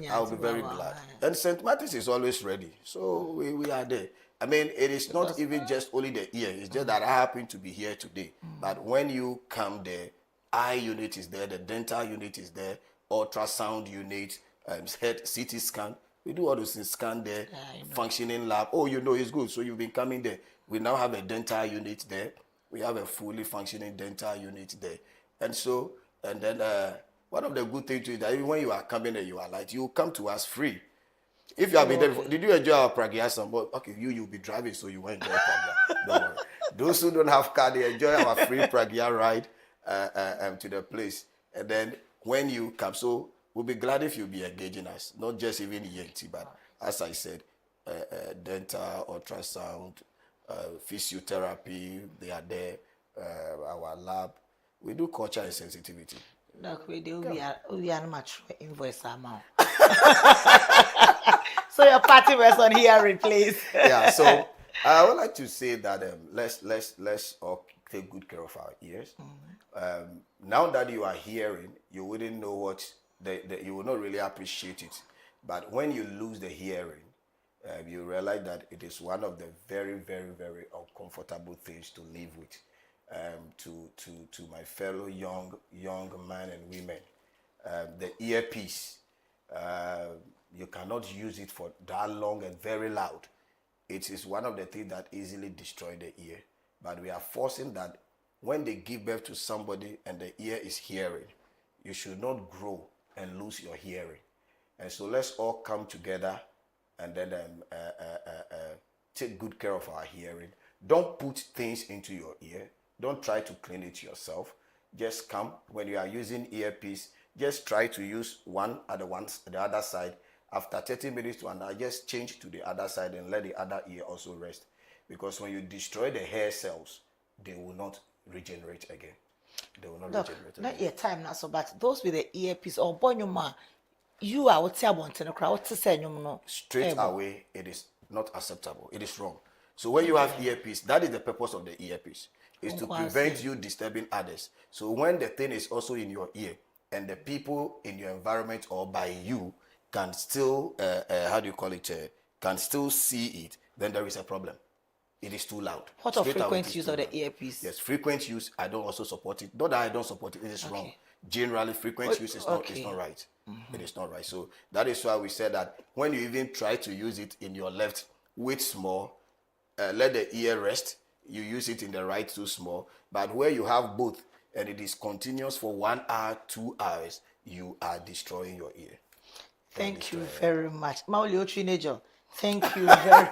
I'll be very glad. And St. Martin's is always ready. So we are there. I mean, it is not even just only the ear. It's just that I happen to be here today. But when you come there, eye unit is there, the dental unit is there, ultrasound unit, head CT scan. We do all those things, scan there, functioning lab. Oh, you know, it's good. So you've been coming there. We now have a dental unit there. We have a fully functioning dental unit there. And so, and then one of the good things is that even when you are coming there, you are like, you come to us free. If you have been there before, did you enjoy our Pragyasam? But okay, you'll be driving, so you won't enjoy Pragya. Don't worry. Those who don't have car, they enjoy our free Pragya ride to the place. And then when you come, so we'll be glad if you'll be engaging us, not just even ENT, but as I said, dental, ultrasound, physiotherapy, they are there, our lab. We do culture and sensitivity. Look, we are much invoice amount. So your party was on hearing, please. Yeah, so I would like to say that let's all take good care of our ears. Now that you are hearing, you wouldn't know what you will not really appreciate it. But when you lose the hearing, you realize that it is one of the very, very, very uncomfortable things to live with. To my fellow young men and women, the earpiece, you cannot use it for that long and very loud. It is one of the things that easily destroy the ear. But we are forcing that when they give birth to somebody and the ear is hearing, you should not grow and lose your hearing. And so let's all come together and then take good care of our hearing. Don't put things into your ear. Don't try to clean it yourself. Just come when you are using earpiece. Just try to use one at the other side. After 30 minutes to an hour, just change to the other side and let the other ear also rest. Because when you destroy the hair cells, they will not regenerate again. They will not regenerate again. Not your time now, so but those with the earpiece or bonuma, you are what you want to crowd to say no. Straight away, it is not acceptable. It is wrong. So when you have earpiece, that is the purpose of the earpiece. Is to prevent you disturbing others. So when the thing is also in your ear and the people in your environment or by you can still, can still see it, then there is a problem. It is too loud. What of frequent use of the earpiece? Yes, frequent use, I don't also support it. Not that I don't support it, it is wrong. Generally, frequent use is not right. It is not right. So that is why we said that when you even try to use it in your left, wait small, let the ear rest. You use it in the right too small, but where you have both and it is continuous for 1 hour, 2 hours, you are destroying your ear. Thank you very much. Maulio Trinejo, thank you very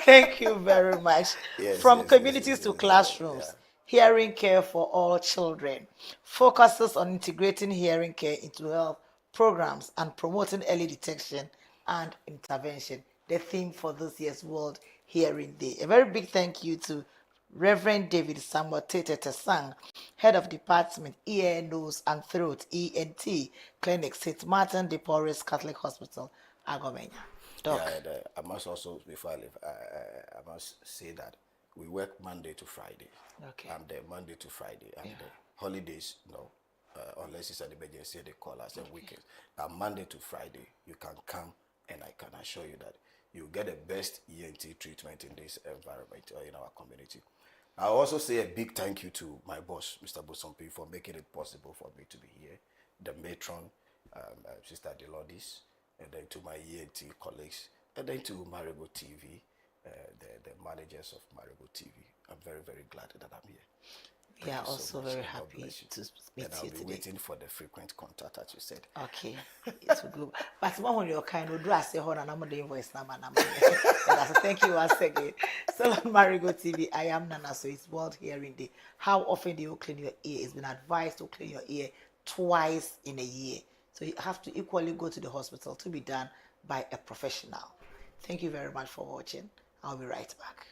thank you very much. From communities to classrooms, hearing care for all children focuses on integrating hearing care into health programs and promoting early detection and intervention. The theme for this year's World Hearing Day. A very big thank you to Reverend David Samuel Tete Tesang, Head of Department Ear, Nose and Throat ENT Clinic, St. Martin de Porres Catholic Hospital, Agomenya. Doc. Yeah, and, I must also, before I leave, I must say that we work Monday to Friday. Okay. I'm there Monday to Friday. And the holidays, no, unless it's an emergency, they call us and weekends. Now, Monday to Friday, you can come and I can assure you that you get the best ENT treatment in this environment or in our community. I also say a big thank you to my boss, Mr. Bosompi, for making it possible for me to be here, the matron, Sister Delodis, and then to my ENT colleagues, and then to Marego TV, the managers of Marego TV. I'm very, very glad that I'm here. We are you so also much, very and God happy bless you. to meet And I'll you be today. waiting for the frequent contact, as you said. Okay, it will go. But when you're kind, we'll do a say hold on, I'm the invoice number. Thank you once again. So on Marego TV, I am Nana. So it's World Hearing Day. How often do you clean your ear? It's been advised to clean your ear twice in a year. So you have to equally go to the hospital to be done by a professional. Thank you very much for watching. I'll be right back.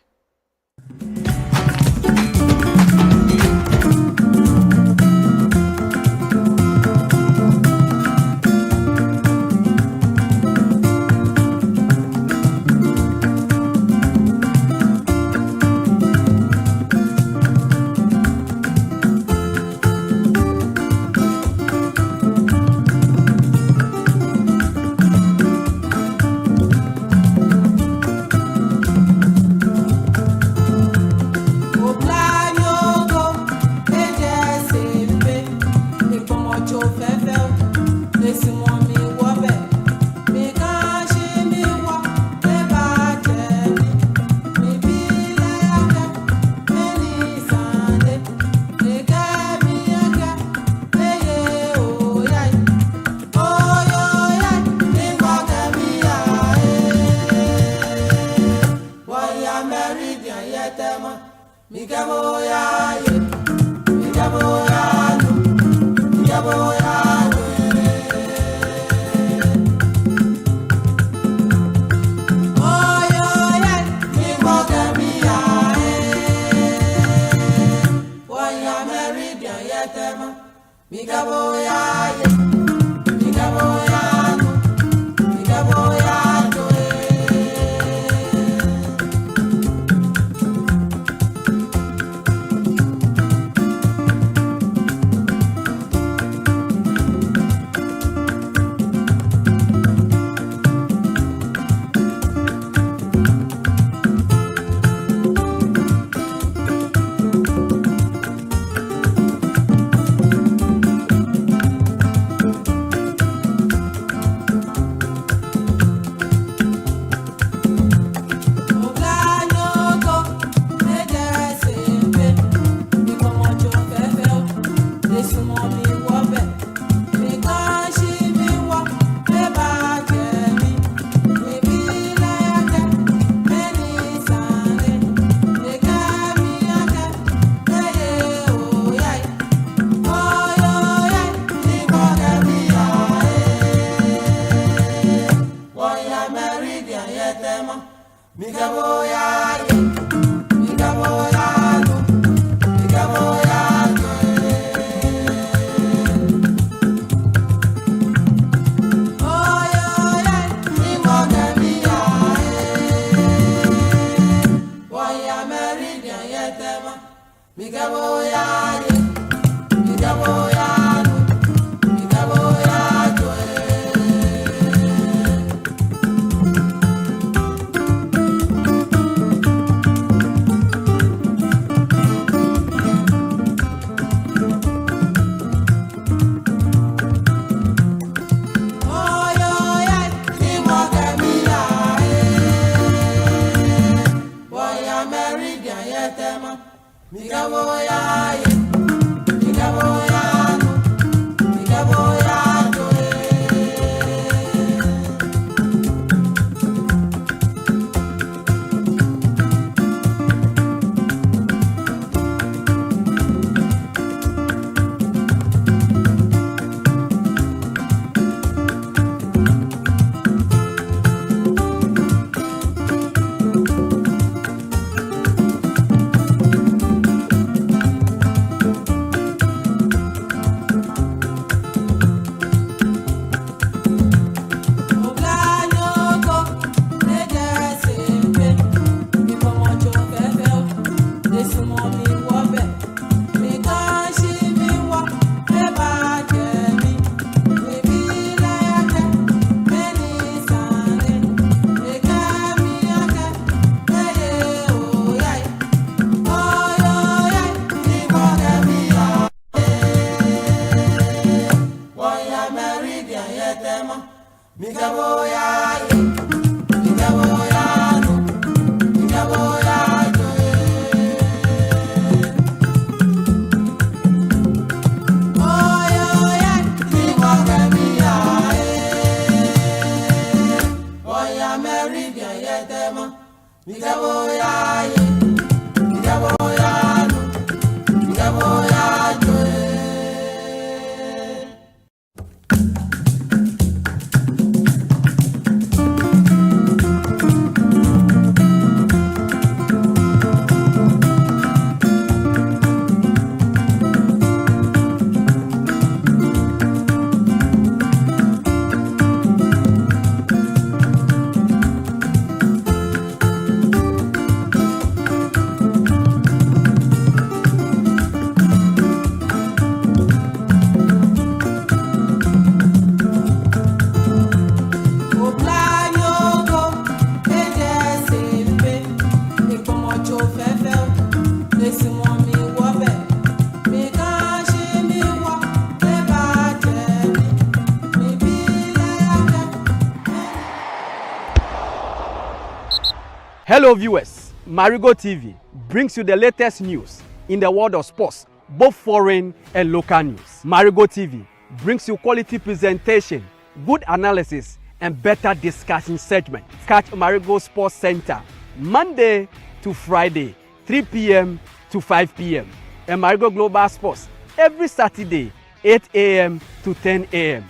Hello viewers, Marego TV brings you the latest news in the world of sports, both foreign and local news. Marego TV brings you quality presentation, good analysis and better discussion segment. Catch Marego Sports Center Monday to Friday, 3 p.m. to 5 p.m. and Marego Global Sports every Saturday, 8 a.m. to 10 a.m.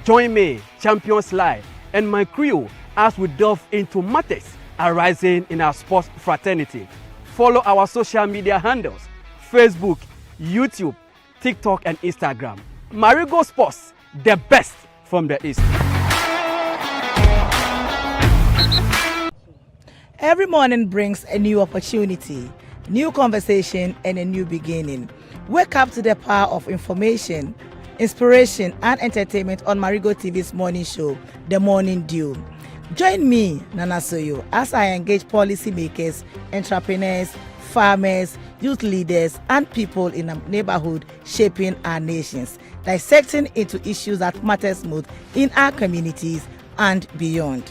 Join me, Champions Live, and my crew as we delve into matters arising in our sports fraternity. Follow our social media handles: Facebook, YouTube, TikTok, and Instagram. Marego Sports, the best from the East. Every morning brings a new opportunity, new conversation, and a new beginning. Wake up to the power of information, inspiration, and entertainment on Marego TV's morning show, The Morning Dew. Join me, Nana Soyo, as I engage policymakers, entrepreneurs, farmers, youth leaders, and people in the neighborhood shaping our nations, dissecting into issues that matters most in our communities and beyond.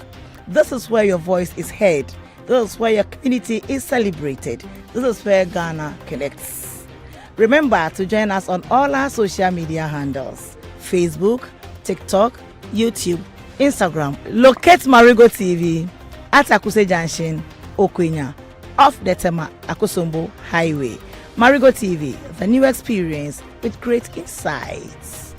This is where your voice is heard. This is where your community is celebrated. This is where Ghana connects. Remember to join us on all our social media handles: Facebook, TikTok, YouTube, Instagram. Locate Marego TV at Akuse Junction, Okwenya, off the Tema Akosombo Highway. Marego TV, the new experience with great insights.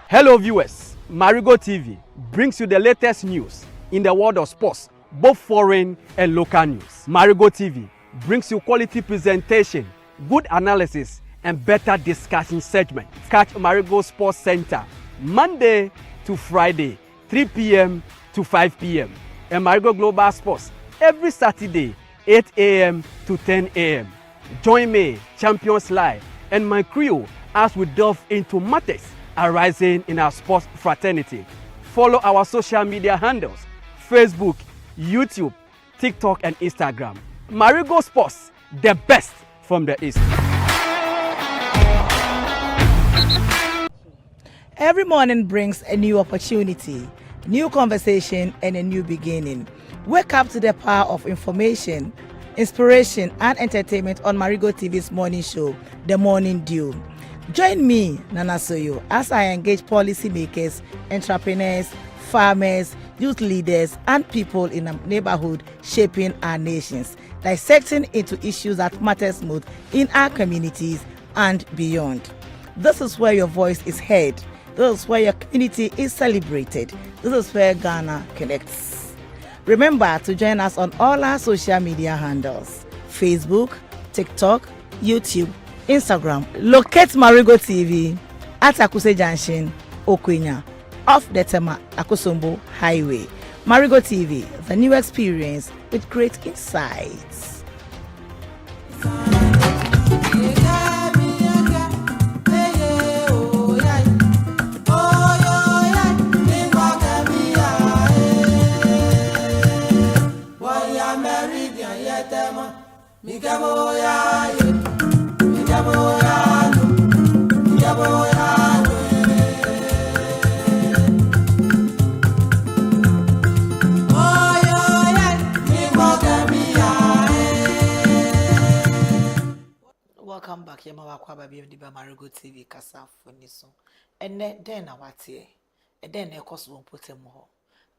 Hello viewers, Marego TV brings you the latest news in the world of sports, both foreign and local news. Marego TV brings you quality presentation, good analysis, and better discussion segment. Catch Marego Sports Center Monday to Friday, 3 p.m. to 5 p.m. and Marego Global Sports every Saturday, 8 a.m. to 10 a.m. Join me, Champions Live, and my crew as we delve into matters arising in our sports fraternity. Follow our social media handles: Facebook, YouTube, TikTok, and Instagram. Marego Sports, the best from the East. Every morning brings a new opportunity, new conversation, and a new beginning. Wake up to the power of information, inspiration, and entertainment on Marego TV's morning show, The Morning Dew. Join me, Nana Soyo, as I engage policymakers, entrepreneurs, farmers, youth leaders, and people in the neighborhood shaping our nations, dissecting into issues that matters most in our communities and beyond. This is where your voice is heard. This is where your community is celebrated. This is where Ghana connects. Remember to join us on all our social media handles: Facebook, TikTok, YouTube, Instagram. Locate Marego TV at Akuse Junction, Okwenya, off the Tema Akosombo Highway. Marego TV, the new experience with great insights. welcome back. Yama wakwa baby of the Marego TV kasa funiso. Ene den na watie. E den na ekoso won potem ho.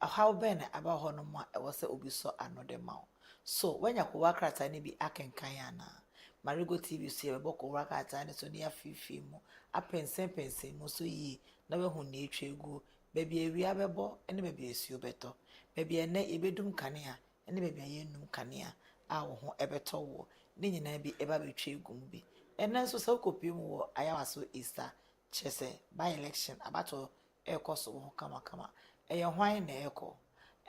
How ben about ho no ma e wose obi so another ma. So when ya ko wakrata ni bi akenkan ana. Marego TV so ye beko wakrata ni so ne afifi mu. Apensen mu so yi na we hu na etwa egu. Baby ewia bebo ene baby esuo beto. Baby ene ebedum kanea ene baby ayenum kanea a wo ho ebeto wo. Ni nyina bi eba betwa egum bi enen so sa kopi mu wo ayawaso Easter chese by election abato ekoso wo kama eye hwan na eko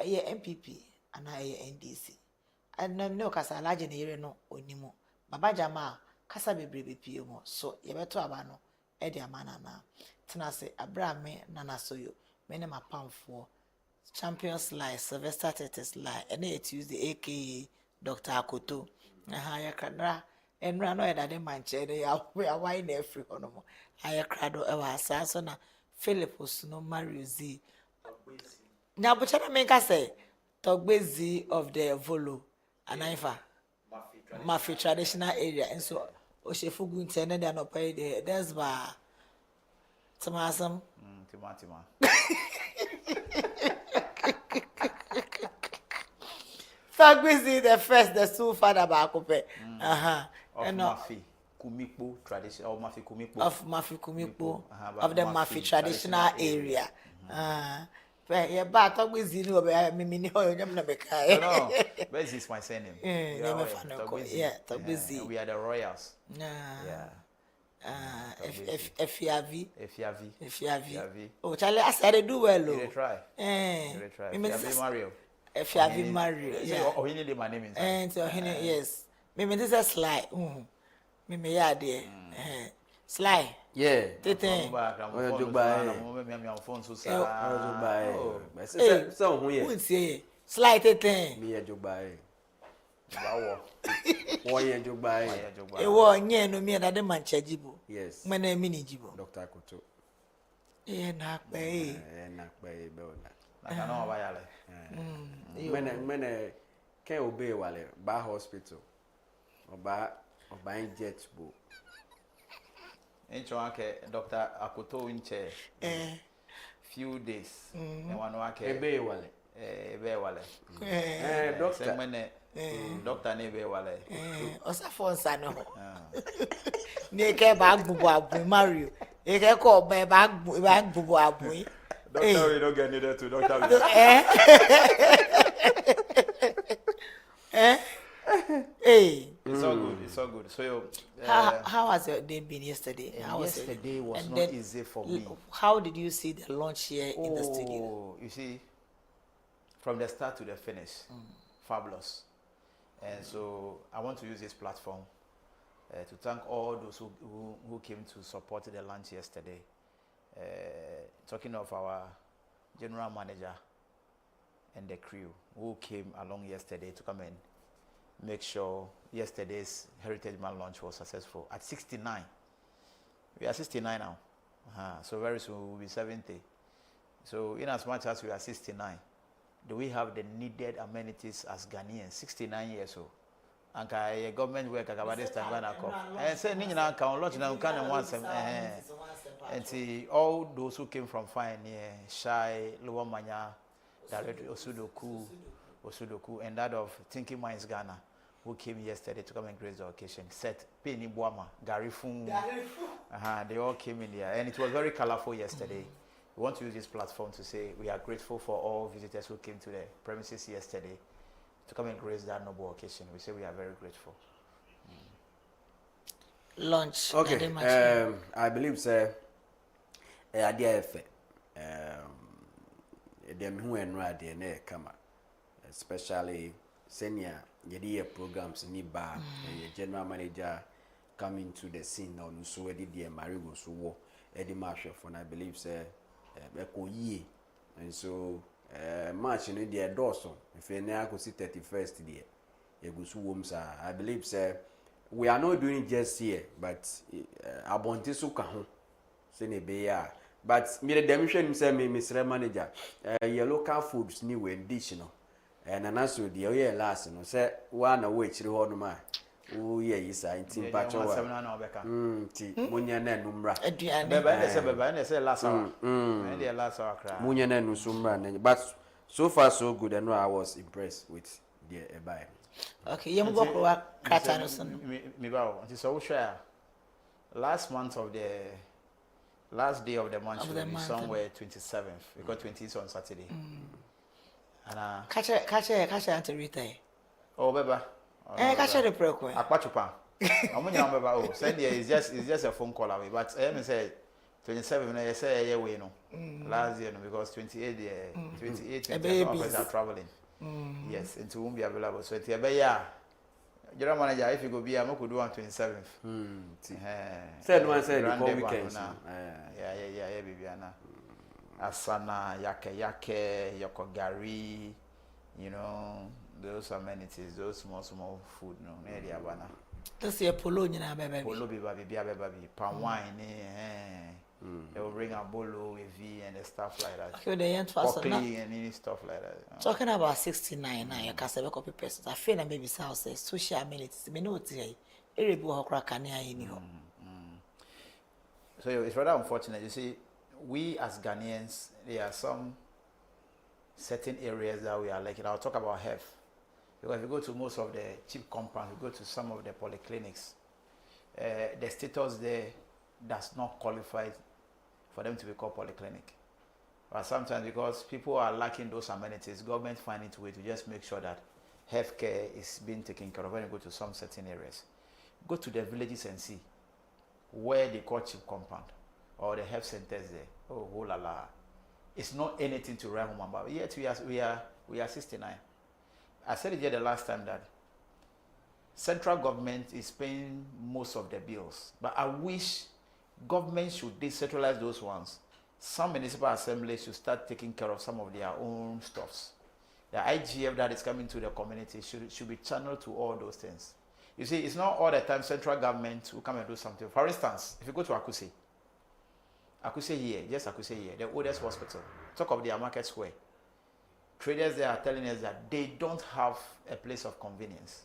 eye MPP ana eye NDC anna no kasa alaje ne yere no onimu baba jama kasa bebrebe pie mu so ye beto aba no e de amana na tena se abrame nana soyo mene mapamfo Champions Lie Sylvester Tetes Lie ene Tuesday aka Dr. Akoto ya kadra enra no edade manche de ya why na free hono mo aya krado e wa asaso na Philipus no Mario Z nya bo chana menka say Togbezi of the Volo anaifa Mafi traditional area and so oshefugu ntene de no pay de that's ba tamasam Timatima. Togbezi the first the two father ba kope Of Mafi Kumikpo tradition or Mafi Kumikpo of Mafi Kumikpo of the Mafi traditional area yeah but Togbezi no be me ni ho nyam na be kai no where is my surname yeah Togbezi we are the royals Efiavi. Efiavi. Oh, Charlie, I said I do well. You try. Efiavi Mario. Efiavi Mario. Yeah. Oh, he need my name inside. And so yes. Me this is Sly. Me yeah there. Sly. Yeah. Tete. Oh, Dubai. Hey, so who who say Sly Tete? Me Dubai. Why Dubai? E wo nye no me na de mancha jibo. Yes. Mena mini jibo. Dr. Akoto. Na pe. Na pe be ona. Na kana wa yale. Mena can obey wale ba hospital. Oba jet bo. Encho ake Dr. Akoto inche. Few days. E wanu ake Ebe wale. Ebe wale. Doctor. Doctor ne be wale. Osafo nsa no. Ni ke ba gbubu abu Mario. E ke ko ba gbubu abu. Doctor we don't get needed to doctor. Hey. It's all good. So how has your day been yesterday? Yesterday was not easy for me. How did you see the launch here in the studio? You see, from the start to the finish, fabulous. And so I want to use this platform to thank all those who came to support the launch yesterday. Talking of our general manager and the crew who came along yesterday to come and make sure yesterday's Heritage Man launch was successful. At 69, we are 69 now, so very soon we will be 70. So in as much as we are 69, do we have the needed amenities as Ghanaians? 69 years old. And a government work about this time when I come. And say, Nina can launch now can once. And see all those who came from fine Shai, Lower Manya, Director Osudoku, and that of Thinking Minds Ghana, who came yesterday to come and grace the occasion. Set Penny Boama, Gary Fung. They all came in there. And it was very colorful yesterday. We want to use this platform to say we are grateful for all visitors who came to the premises yesterday to come and grace that noble occasion. We say we are very grateful. Launch. Okay. I believe, sir, idea effect. Them who and right there, come especially senior year programs in bar, general manager coming to the scene now. So, Eddie Marego, so Eddie Marshall, and I believe, sir. And so March in the Dawson, if you now go see 31st there, you go to wombs. I believe, sir, we are not doing it just here, but I want to so kahun, Senebea. But me the demonstration say me Mr. Manager, your local foods new and dish, and an answer the last, say one away to the Oh yeah, yes, I think patch over. Munya na numra. Beba, and say last hour. And the last hour cry. Munya na nusumra, but so far so good. I know I was impressed with the buy. Okay, you go for Katanuson. Me bow. It is so share. Last day of the month should be somewhere 27th because 20 is on Saturday. And catch until retire. Oh, Beba. Catch the prequel. Aquachupa. I'm Beba. Oh, Sunday is just a phone call away. But I say 27. I say yeah, we know. Last year because 28 28 are traveling. Yes, into won't be available. So it's yeah. General manager, if you go be, I could do on 27th. Said one said before weekends. Yeah, baby, Anna. Asana, yake, yokogari, you know, those amenities, those small food, no, area bana. That's your polo, you know, baby. Polo, baby, palm wine, they will bring a bolo with V and the stuff like that. Okay, the end fast and any stuff like that. Talking about 69 now, you can say copy persons. I feel that maybe house social amenities. Me know today. So it's rather unfortunate. You see, we as Ghanaians, there are some certain areas that we are like. I'll talk about health. Because if you go to most of the cheap compounds, you go to some of the polyclinics, the status there does not qualify for them to be called polyclinic. But sometimes because people are lacking those amenities, government find it a way to just make sure that healthcare is being taken care of when you go to some certain areas. Go to the villages and see where they call cheap compound or the health centers there. Oh la la. It's not anything to write home about. Yet we are 69. I said it here the last time that central government is paying most of the bills, but I wish government should decentralize those ones. Some municipal assemblies should start taking care of some of their own stuffs. The IGF that is coming to the community should be channeled to all those things. You see, it's not all the time central government will come and do something. For instance, if you go to Akuse here, the oldest hospital, talk of their market square. Traders there are telling us that they don't have a place of convenience.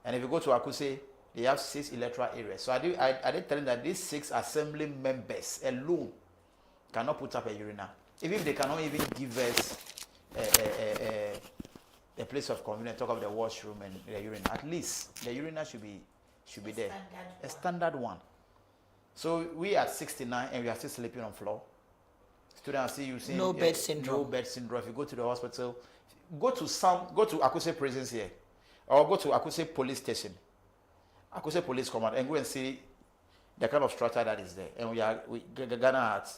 And if you go to Akuse, they have 6 electoral areas. So I did tell them that these 6 assembly members alone cannot put up a urinal. Even if they cannot even give us a place of convenience, talk of the washroom and the urinal. At least the urinal should be there. A standard one. So we are 69 and we are still sleeping on floor. Students see you saying no bed syndrome. No bed syndrome. If you go to the hospital, go to Akuse prisons here, or go to Akuse police station, Akuse police command, and go and see the kind of structure that is there. And we Ghana at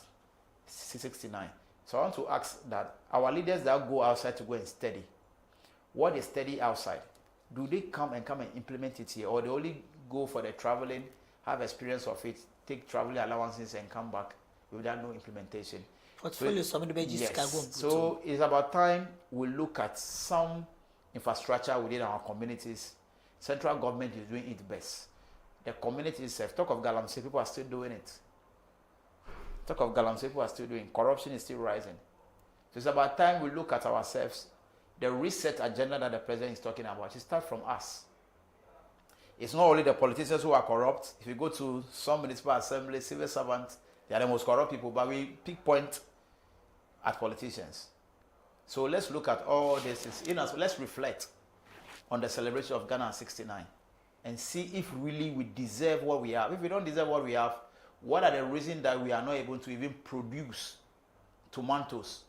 69. So I want to ask that our leaders that go outside to go and study, what they study outside, do they come and implement it here, or they only go for the traveling, have experience of it, take traveling allowances and come back without no implementation? Portfolio, yes. So it's about time we look at some infrastructure within our communities. Central government is doing it best. The community itself, talk of Galamsey, people are still doing it. Talk of Galamsey, people are still doing. Corruption is still rising. So it's about time we look at ourselves. The reset agenda that the president is talking about, it starts from us. It's not only the politicians who are corrupt. If you go to some municipal assembly, civil servants, they are the most corrupt people, but we pick point at politicians. So let's look at all this. Let's reflect on the celebration of Ghana 69 and see if really we deserve what we have. If we don't deserve what we have, what are the reasons that we are not able to even produce tomatoes,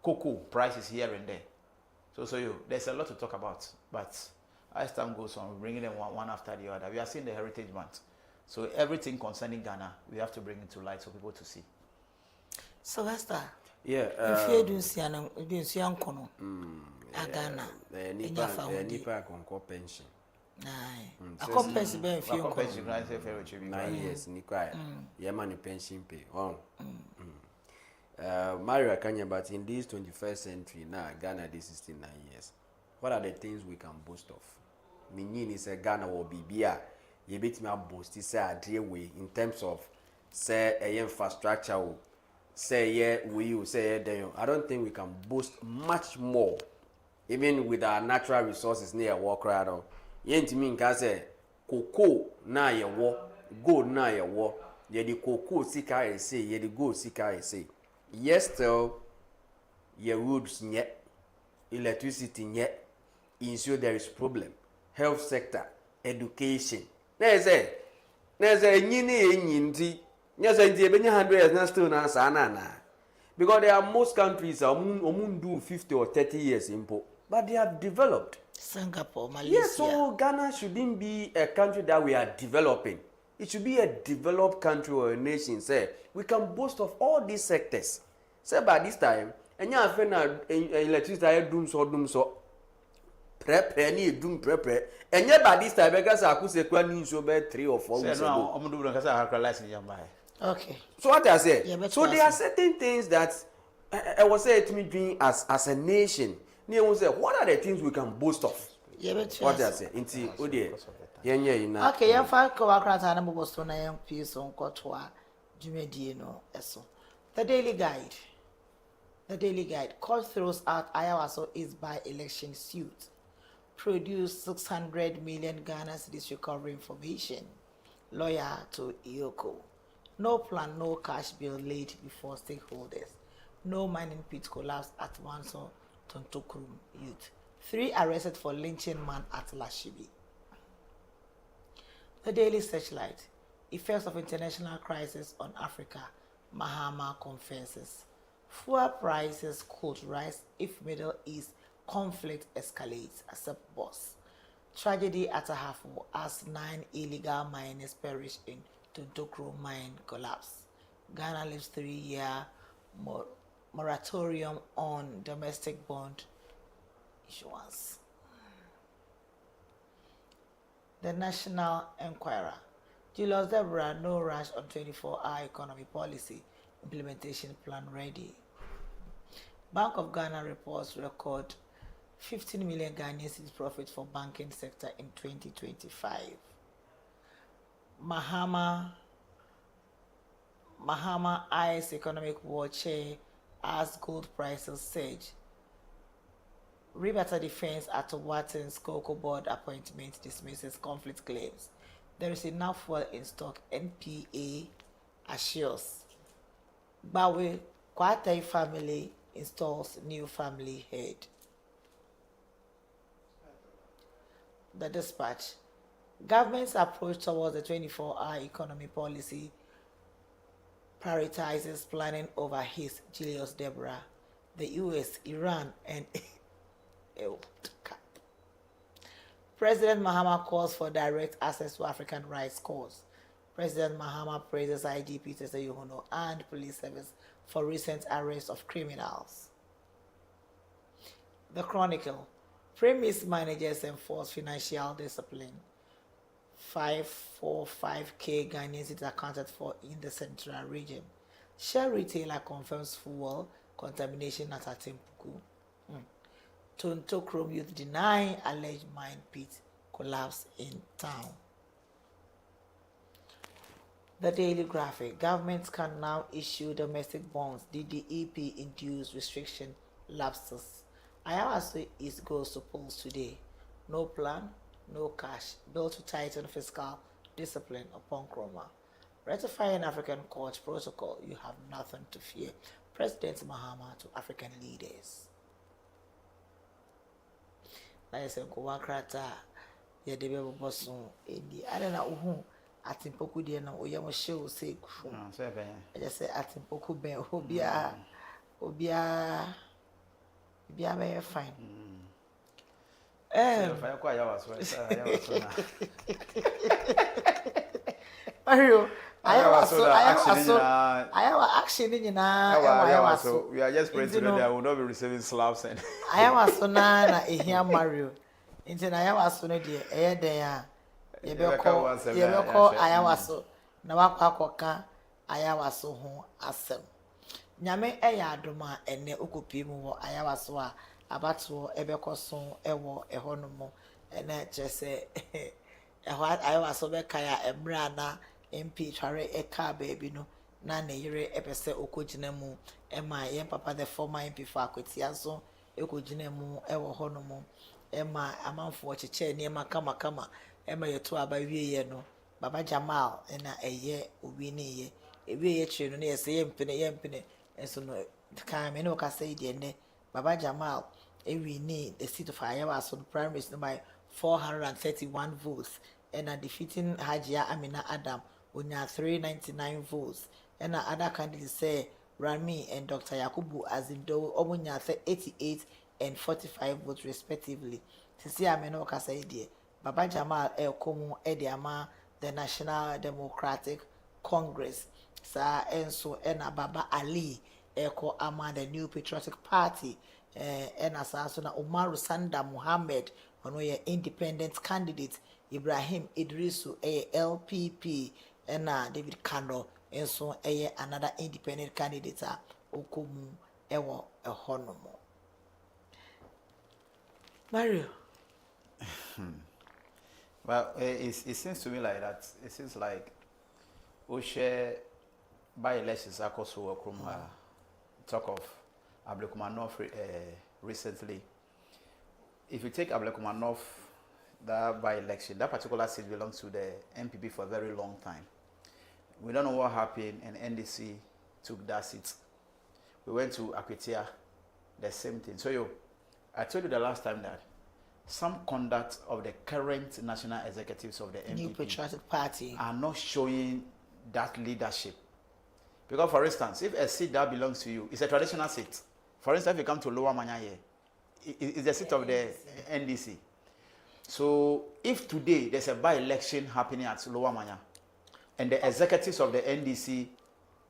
cocoa prices here and there? So there's a lot to talk about, but as time goes on, we're bringing them one after the other. We are seeing the Heritage Month. So everything concerning Ghana, we have to bring it to light for people to see. So Esther, yeah, if you don't see Ghana, nipa konko pension. I compensate be if you compensate 9 years nipa ya man pension pay. Mario Kanya, but in this 21st century now, Ghana this 69 years. What are the things we can boast of? Minyin is a Ghana or BBA. You bet me a boast is a dear way in terms of say a infrastructure. Say yeah, we say then. I don't think we can boast much more, even with our natural resources near walk around. Yent mean say cocoa na ye wo gold na ye wo ye the cocoa sika ye say ye the gold sika ye say yes still ye roads nye electricity nye ensure there is problem health sector education na say nyini nti nya say nti ebenya 100 years na still na sa na because there are most countries do 50 or 30 years impo but they are developed. Singapore, Malaysia. Yes, so Ghana shouldn't be a country that we are developing. It should be a developed country or a nation. Say we can boast of all these sectors. Say by this time, and you have electricity doom so pre ni doom pre and yet by this time because I could say kwani so be 3 or 4 weeks ago. I'm doing because I have license in Okay. So what I say? Yeah, so there are certain things that I was saying to me doing as a nation. You say, what are the things we can boast of? Yeah, but what I say? Inti ode yenye ina. Okay, ya fa ko akrata na bobo so na yan pie so nkoto a dwumedie no eso. The Daily Guide. The Daily Guide. Court throws out Ayawaso is by election suit. Produce 600 million Ghana cedis recovery information. Lawyer to Iyoko. No plan, no cash bill laid before stakeholders. No mining pit collapse at Wanso Tontokrum youth. 3 arrested for lynching man at Lashibi. The Daily Searchlight. Effects of international crisis on Africa. Mahama confesses. Fuel prices could rise if Middle East conflict escalates, accept boss. Tragedy at Ahafo as 9 illegal miners perish in Tontokro mine collapse. Ghana leaves 3-year moratorium on domestic bond issuance. The National Enquirer. Julius Deborah, no rush on 24-hour economy policy implementation plan ready. Bank of Ghana reports record 15 million Ghanaian cedis profit for banking sector in 2025. Mahama eyes economic watch as gold prices surge. Rebata defense at Watton's Cocoa Board appointment dismisses conflict claims. There is enough fuel in stock, NPA assures. Bawe Kwatai family installs new family head. The Dispatch. Government's approach towards the 24-hour economy policy prioritizes planning over his Julius Deborah, the US, Iran, and President Mahama calls for direct access to African rights cause. President Mahama praises IGP Tessa Yohono and police service for recent arrests of criminals. The Chronicle. Premise managers enforce financial discipline. 545K Ghanaians is accounted for in the central region. Shell retailer confirms fuel contamination at Atimpuku. Tontokrom youth deny alleged mine pit collapse in town. The Daily Graphic. Governments can now issue domestic bonds. DDEP induced restriction lapses. Ayawaso East goes to polls today. No plan, no cash. Bill to tighten fiscal discipline upon Kroma. Ratifying African Court Protocol. You have nothing to fear. President Mahama to African leaders. Na yese nko krata ya debe boso edi ada na uhu atimpoku de na oyam show say ku say ben I just say atimpoku ben obia be fine fire kwa ya waso na Mario ayawa action nyina we are just praying today that I will not be receiving slaps and ayawaso na ehia Mario nti na ayawaso no de den a yebeko ayawaso na wakwakoka ayawaso ho asem nyame eya adoma ene okopi mu wo ayawaso a abato ebekoso ewo ehonomo ene chese eho ayawaso be kaya emra na MP tware eka baby no na ne yire epese okogina mu ema yen papa the former MP for akwatia so ekogina mu ewo honomo Emma amanfo cheche niema kama Emma yeto aba wiye no Baba Jamal na eye obi ne ye ewiye chire no na yese yempene enso no kan me no ka say de ne Baba Jamal ewi ni the seat of Ayawa so the primaries no by 431 votes and defeating Hajia Amina Adam onya 399 votes and other candidates say Rami and Dr. Yakubu Azindo omunya 88 and 45 votes respectively. Sisi ameno kasa idie. Baba Jamal komu ediama the National Democratic Congress. Sa enso ena Baba Ali eko ama the New Patriotic Party. Ena sa so na Umaru Sanda Muhammad ono ye independent candidate. Ibrahim Idrisu LPP ena David Kano enso another independent candidate okomu ewo ehonomo. Mario. Well, it seems to me like that. It seems like we share by elections across the talk of Ablekumanov recently. If you take Ablekumanov, that by election, that particular seat belongs to the MPP for a very long time. We don't know what happened, and NDC took that seat. We went to Akwitia, the same thing. So I told you the last time that some conduct of the current national executives of the New MPP Patriotic Party are not showing that leadership. Because, for instance, if a seat that belongs to you is a traditional seat, for instance, if you come to Lower Manya here, it's the seat of the NDC. So, if today there's a by-election happening at Lower Manya, and the executives of the NDC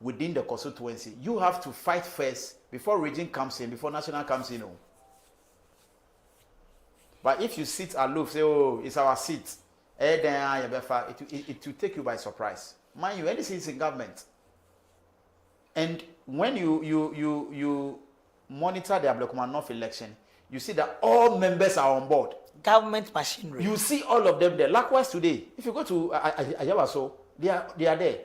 within the constituency, you have to fight first before region comes in, before national comes in. But if you sit aloof, say, oh, it's our seat, it will take you by surprise. Mind you, NDC is in government. And when you monitor the Ablekumanov election, you see that all members are on board. Government machinery. You see all of them there. Likewise today, if you go to Ayawaso, they are there.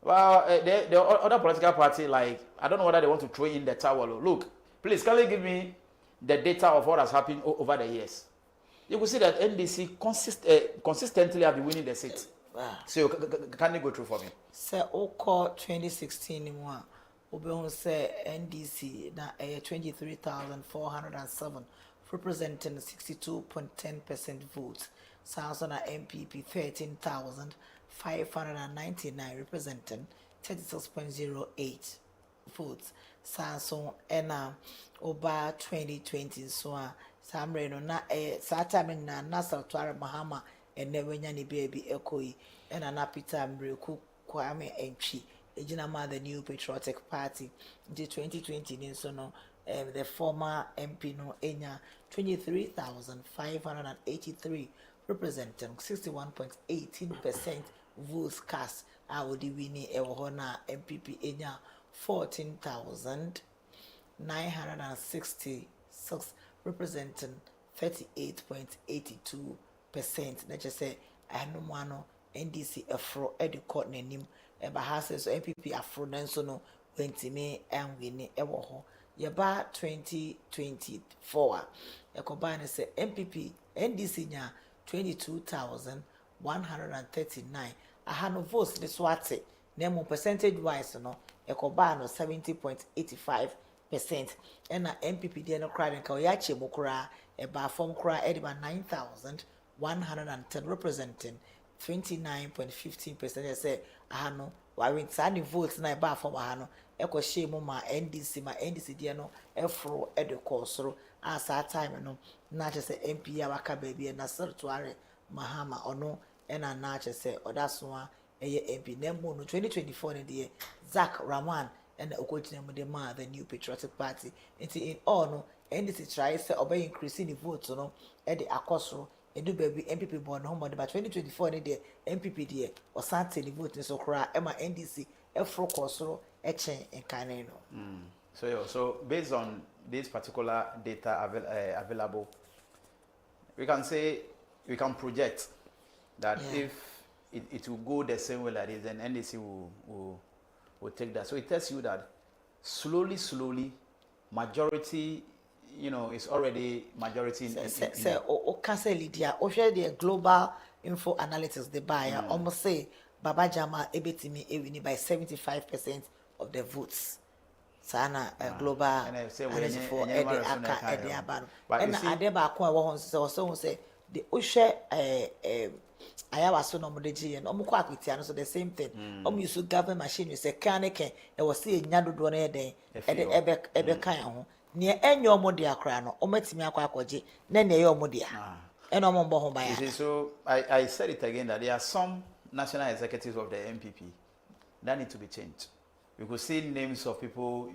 Well, the other political party, like, I don't know whether they want to throw in the towel. Look, please, can you give me the data of what has happened over the years? You will see that NDC consistently have been winning the seat. So can you go through for me? Say Oko 2016 ni mwa obehun say NDC na 23,407 representing 62.10% votes. Sounds on MPP 13,599 representing 36.08 votes. Sanson ena oba 2020 so samre no na satame na Nasser Tware Mahama enewenya ni baby ekoi ena na Peter Mreku Kwame Entry ejina ma the New Patriotic Party the 2020 ni so no the former MP no enya 23,583 representing 61.18% votes cast awodi wini ewo ho na MPP enya 14,966 representing 38.82%. Let's just say I know one NDC afro edukot nenim eba has so MPP afro nanso no wentimi enwini ewo ho yeba 2024 ekoba ne say MPP NDC nya 22,139 ahano votes ne so ate nemo percentage wise no ekoba no 70.85% and MPP dey no cry nka oyache mukura eba form kura ediba 9,110 representing 29.15%. Say ahano wa win sani votes na eba form ahano eko shame ma NDC dey no efro edukosoro as that time no na say MP ya waka baby na Sertuare Mahama ono ena na say odasoa MP Nemo no 2024 ne de Zach Raman and the ma the New Patriotic Party. In all no NDC try say obey increasing the votes no at the akosoro edu baby MPP born home but 2024 ne de MPP de or sante the vote so kra ema NDC efro kosoro echen enkane no. So based on this particular data available, we can project that if it will go the same way like this, then NDC will take that. So it tells you that slowly, majority is already majority in say o cancel Lydia o share the global info analytics the buyer almost say Baba Jama ebetimi ewini by 75% of the votes. Sana global analytics for ede aka ede abaro. And adeba ko e wo hon say the o share ayawa so no modeji and omukọ akwetia no so the same thing. Use government machine we say kaneke e wo say nya dodo na ede ebe kan ho. Ne enye omode akra no omatimi akwakoje na ne ye omode a. And omombo ho ba ya. So I said it again that there are some national executives of the MPP that need to be changed. We could see names of people,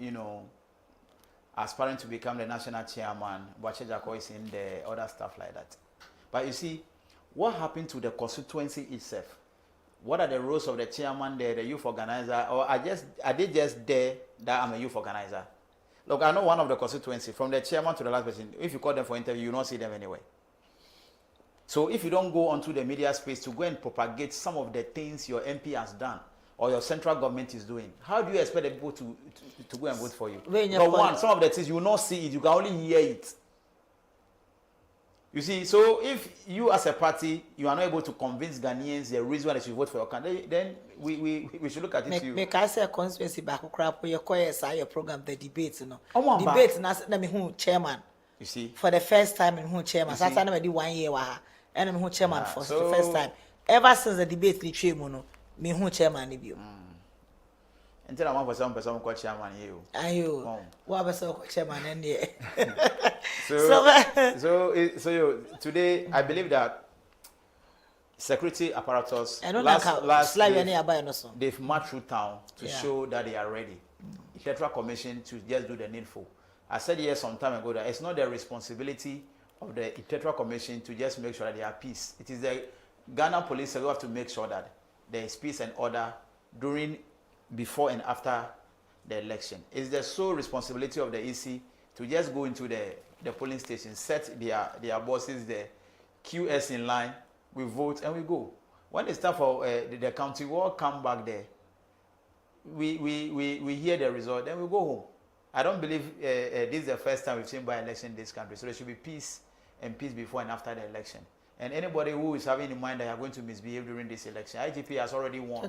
aspiring to become the national chairman. Bwachejako is in there, other stuff like that. But you see, what happened to the constituency itself? What are the roles of the chairman there, the youth organizer, or are they just there that I'm a youth organizer? Look, I know one of the constituency, from the chairman to the last person, if you call them for interview, you don't see them anyway. So if you don't go onto the media space to go and propagate some of the things your MP has done or your central government is doing, how do you expect the people to go and vote for you? But one, some of the things you will not see it, you can only hear it. You see, so if you as a party, you are not able to convince Ghanaians the reason why they should vote for your candidate, then we should look at it. Make I say a conspiracy back crap for your program, the debate, debate na me who chairman. You see, for the first time in who chairman. That's why I do 1 year and I'm who chairman for the first time. Ever since the debate the chairman, me who chairman ni bio. Until I'm for some person called chairman here. Ayo. What about some chairman and here? So today I believe that security apparatus they've marched through town to show that they are ready. The Federal Commission to just do the needful. I said here some time ago that it's not the responsibility of the Electoral Commission to just make sure that there are peace. It is the Ghana police who have to make sure that there is peace and order during, before and after the election. It's the sole responsibility of the EC to just go into the polling station, set their bosses there, queue us in line, we vote and we go. When it's time for the county war, come back there. We hear the result, then we go home. I don't believe this is the first time we've seen by-election in this country. So there should be peace and peace before and after the election. And anybody who is having in mind that they are going to misbehave during this election, IGP has already won.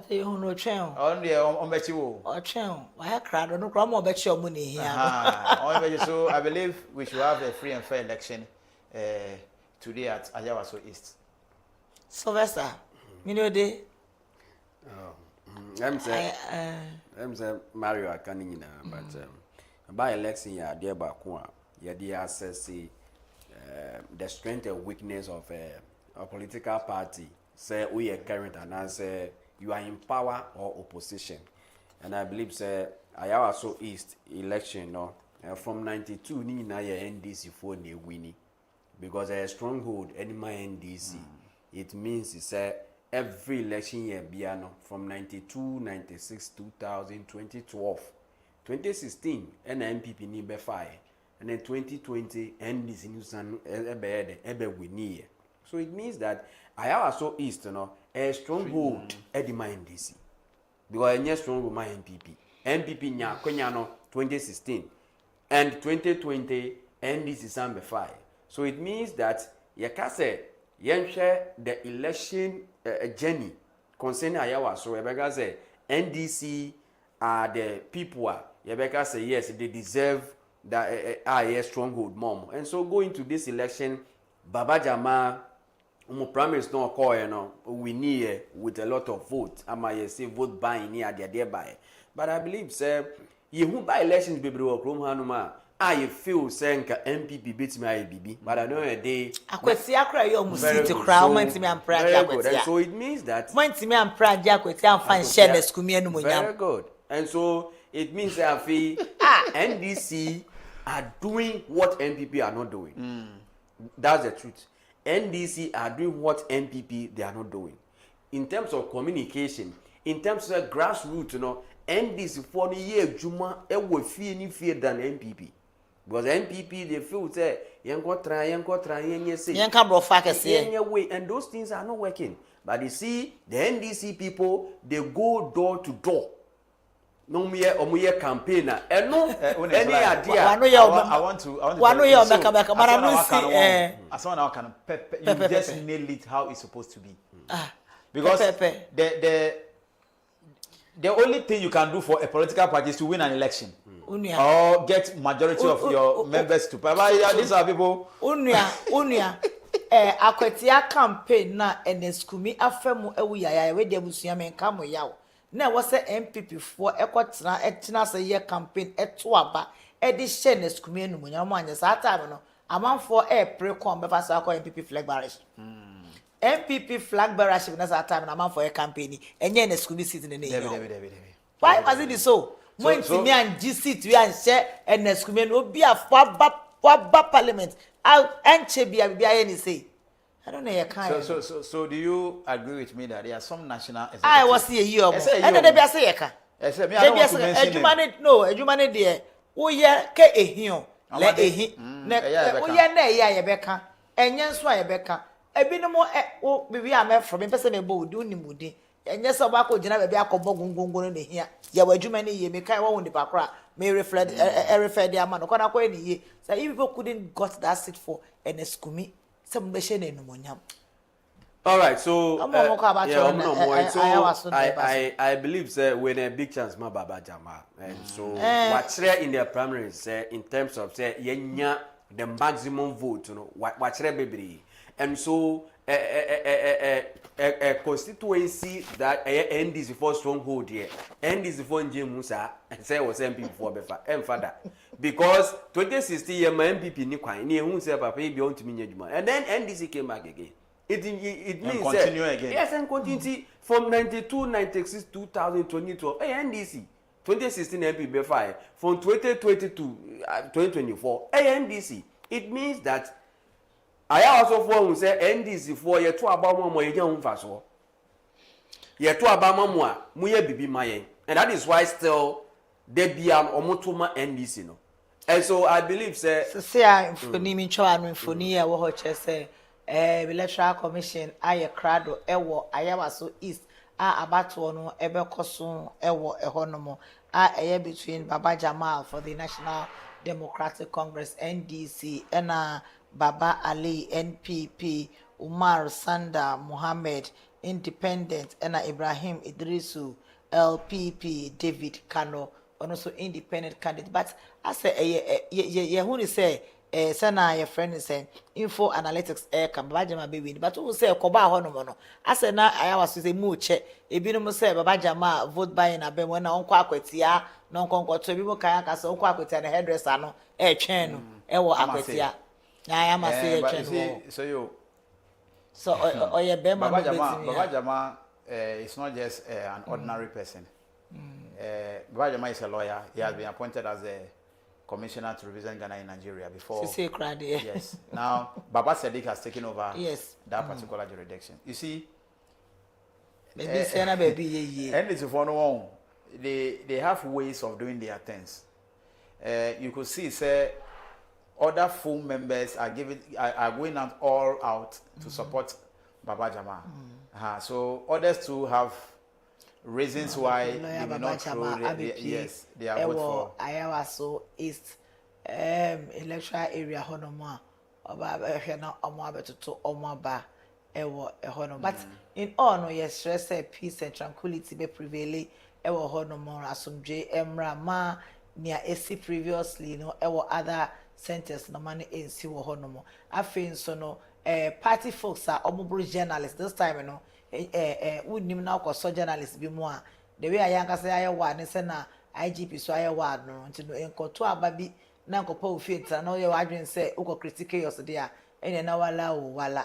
So I believe we should have a free and fair election today at Ayawaso East. Sylvester, you know the. I'm saying Mario Akanina, but by election, yeah, dear Bakua, yeah, the assess the strength and weakness of a political party. Say we are current and answer you are in power or opposition, and I believe say Ayawaso East election, no, from 92 ni na ya NDC for ne winning because a stronghold any my NDC. It means it's every election year biano from 92, 96, 2000, 2012, 2016 and MPP ni be fire. And then 2020 and this new son ebe winnie. So it means that Ayawaso East, a stronghold at the NDC. Because a stronghold my MPP. MPP nya kwenyano 2016 and 2020 and this is number 5. So it means that yakase share the election journey concerning Ayawaso. Rebecca say NDC are the people. Rebecca say yes, they deserve that a stronghold mom. And so going to this election, Baba Jama promise no call we need with a lot of vote. I might say vote buying near their buy. But I believe sir, you who buy elections baby work room hanuma. I feel saying MPP beats my IBB, but I know a day. Very good. And so it means that very good. And so it that I feel NDC are doing what NPP are not doing. That's the truth. NDC are doing what NPP they are not doing. In terms of communication, in terms of grassroots, NDC for the year Juma will fear any fear than NPP. Because NPP they feel say and those things are not working. But you see, the NDC people they go door to door. no me campaign eno any idea I want to as someone now can you just nail it how it's supposed to be. Because the only thing you can do for a political party is to win an election or get majority of your members to these are people akwatia campaign na eneskumi afemu ewu yaya we de busua menka mo yawo na wo se MPP fo ekotena etina se ye campaign eto aba e de hye eneskumi enumunya mo anya sa time no amanfo pre-con be fa sa akọ MPP flag bearers MPP flag bearers na sa time na amanfo ye campaign enye eneskumi seat ne ne why was it so mo ntimi anji seat we anhye eneskumi no obi afo aba parliament say I don't know your kind. So do you agree with me that there are some national executives? I was here you. And they be say yeka. Me I don't want to mention it. Ejumane there. Wo ye ke ehio. Le ehi. Na wo ye na ye beka. Enye nso ye beka. Ebinom wo bibi am from me pese me bo odi unimudi. Enye so ba ko gina be akobo gungungun no hia. Ye wadwumane ye me kai wo wo nipa kra. May reflect refer their man. Okona ko eni ye. So if people couldn't got that seat for NSKUMI, some be shene no monyam. All right, so I believe say when a big chance ma Baba Jama and so what's in their primaries in terms of say yenya the maximum vote, you know, what's baby. And so a constituency that NDC for stronghold here, NDC for Njim Musa, and say was MP before Befa, and father. Because 2016 year my MPP ni kwa ni who say papa beyond to me and then NDC came back again. It means continue again. Yes, and continue from 92, 96, 2022. NDC 2016 MP Befa from 2022 2024 NDC. It means that I also for who say NDC for ye to about mo ye jan faso. Ye to about mo mu ye bibi mayen. And that is why still there be an omotoma NDC no. And so I believe say mfoni mi ncho anu mfoni ya wo ho che say electoral commission aye krado ewo ayawaso east abato no ebekoso ewo ehonomo eye between Baba Jamal for the National Democratic Congress NDC and Baba Ali NPP, Umar Sanda Mohammed Independent and Ibrahim Idrisu LPP, David Kano and also independent candidate. But I say who say sana your friend is saying info analytics can Baba Jama be win. But who say Koba Honomono? I say now I was to say muche. Ebino say Baba Jama vote by in a be when on Quaquetia, non concord to be more kayak as on Quaquetia and hairdresser no channel ewo Aquetia. I am a say so you so your Baba Jama is not just an ordinary person. Baba Jama is a lawyer. He has been appointed as a commissioner to represent Ghana in Nigeria before. Yes. Now Baba Sadiq has taken over that particular jurisdiction. You see, and it's for no one. They have ways of doing their things. You could see, say, other full members are going out all out to support Baba Jama. So others too have reasons why they may not throw their vote for. Ayawaso East electoral area honoma oba na omo abetuto omo ba ewo honoma. But in all no yes stress peace and tranquility be prevail ewo honoma asomdwe emra ma nia esi previously no ewo other centers no man ensi wo honoma afin so no party folks are omo journalists this time no wonim na ko journalist bi mu a the way ayanka say ayewa ne se na IGP so ayewa no nti no enkoto aba bi na nkopa ofieta na oye wadwen say uko critique yos de a ene na wala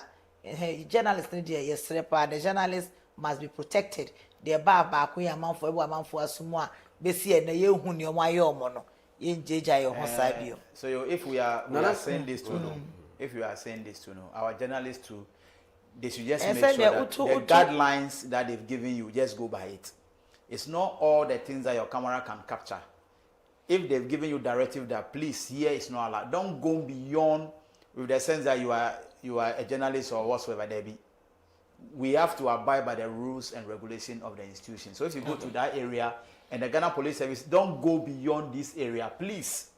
journalist ne de yesre pa the journalist must be protected the ba ko ya manfo ebu amanfo asumu a besi e na ye hu ne omo aye omo no ye njeja ye ho sa bio. So if we are saying this to know, if you are saying this to know, our journalists too, they should just make sure that the guidelines that they've given you, just go by it. It's not all the things that your camera can capture. If they've given you directive that please here is not allowed, don't go beyond with the sense that you are a journalist or whatsoever there be. We have to abide by the rules and regulation of the institution. So if you go to that area and the Ghana Police Service don't go beyond this area, please.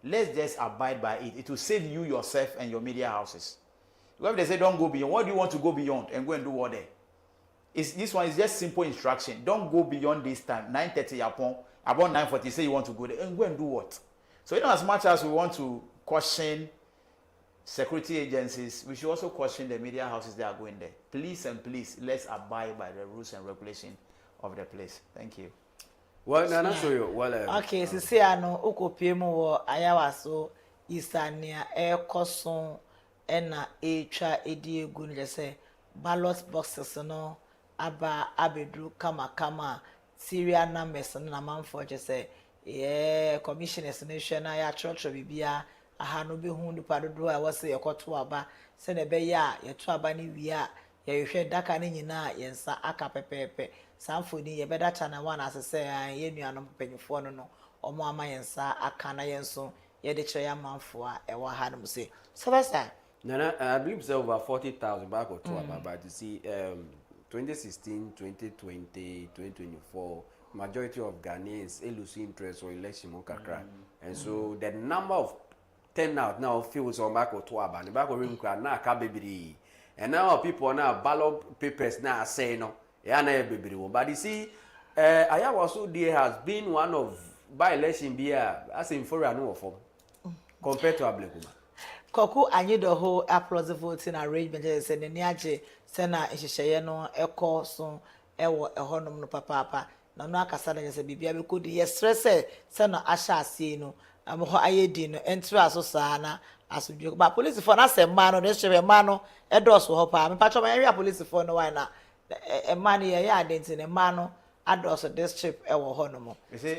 Let's just abide by it. It will save you yourself and your media houses. If they say don't go beyond, what do you want to go beyond and go and do what there? This one is just simple instruction. Don't go beyond this time. 9:30 upon about 9:40. Say you want to go there and go and do what? So as much as we want to question security agencies, we should also question the media houses that are going there. Please and please, let's abide by the rules and regulations of the place. Thank you. Well, Nana, so you okay, so say I know Okopiem or Ayawaso Isania Air Coson Ena Echa Edi Gun just say ballot boxes no Aba Abedru Kama Syria numbers and a man for just say yeah commissioners nation I church of Bibia I had no be whom the Padro I was say a cotuaba send a beya your twabani via ya hwɛ daka ne nyinaa yɛnsa aka pɛpɛɛpɛ samfoni yɛ bɛda cha na one as say yɛ nuanom panyimfoɔ no no ɔmo ama yɛnsa aka na yɛnso yɛde kyerɛ yɛ amanfo a ɛwɔ ha no say Sylvester Nana, I believe so over 40,000 back or two about, but you see 2016 2020 2024 majority of Ghanaians losing interest or election kakra and so the number of turnout now feels on back or two about the back of room na ka baby. And now people now ballot papers now say no, yeah, baby. But you see, Ayawaso Day has been one of by-election beer as in for a no form compared to Ablekuma. Koku anyi the whole applause voting arrangement say ne niaje say na ehyehyeye no ekọ so ewo ehonom no papa na no akasa na say bibia be kodi yestress say na ahya asie no amho ayedi no entru aso saa na asudwe ba police for na say man no dey hwe man no edoso ho pa me patcho man area police for no why na e man ye ya identity ne man no adoso district ewo honom. You see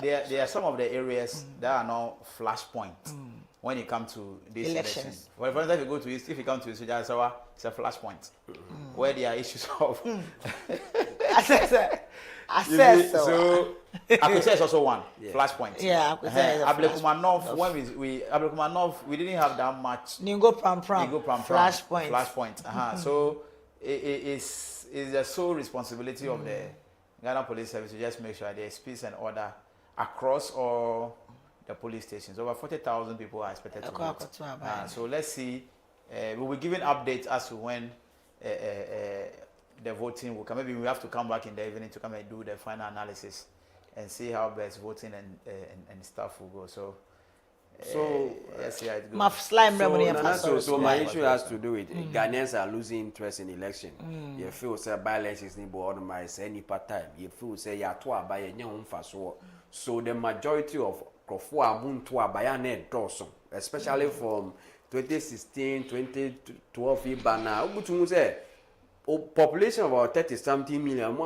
there are some of the areas that are now flashpoints. When it comes to these elections. Well, for example, if you go to East, if you come to East, it's a flashpoint where there are issues of assess. So Akuse is also one flashpoint. Yeah, Akuse. Ablekuma North, when we Ablekuma North, we didn't have that much. Ningo Pram flashpoint. Flashpoint. So it's the sole responsibility of the Ghana Police Service to just make sure there's peace and order across all the police stations. Over 40,000 people are expected to vote. So let's see. We'll be giving updates as to when the voting will come. Maybe we have to come back in the evening to come and do the final analysis and see how best voting and stuff will go. So let's see how it goes. So my issue has to do with Ghanaians are losing interest in election. You feel say by elections need to organize any part time. You feel say you are to buy a new so the majority of especially from 2016, 2012 Ibana, say population of about 30-something million,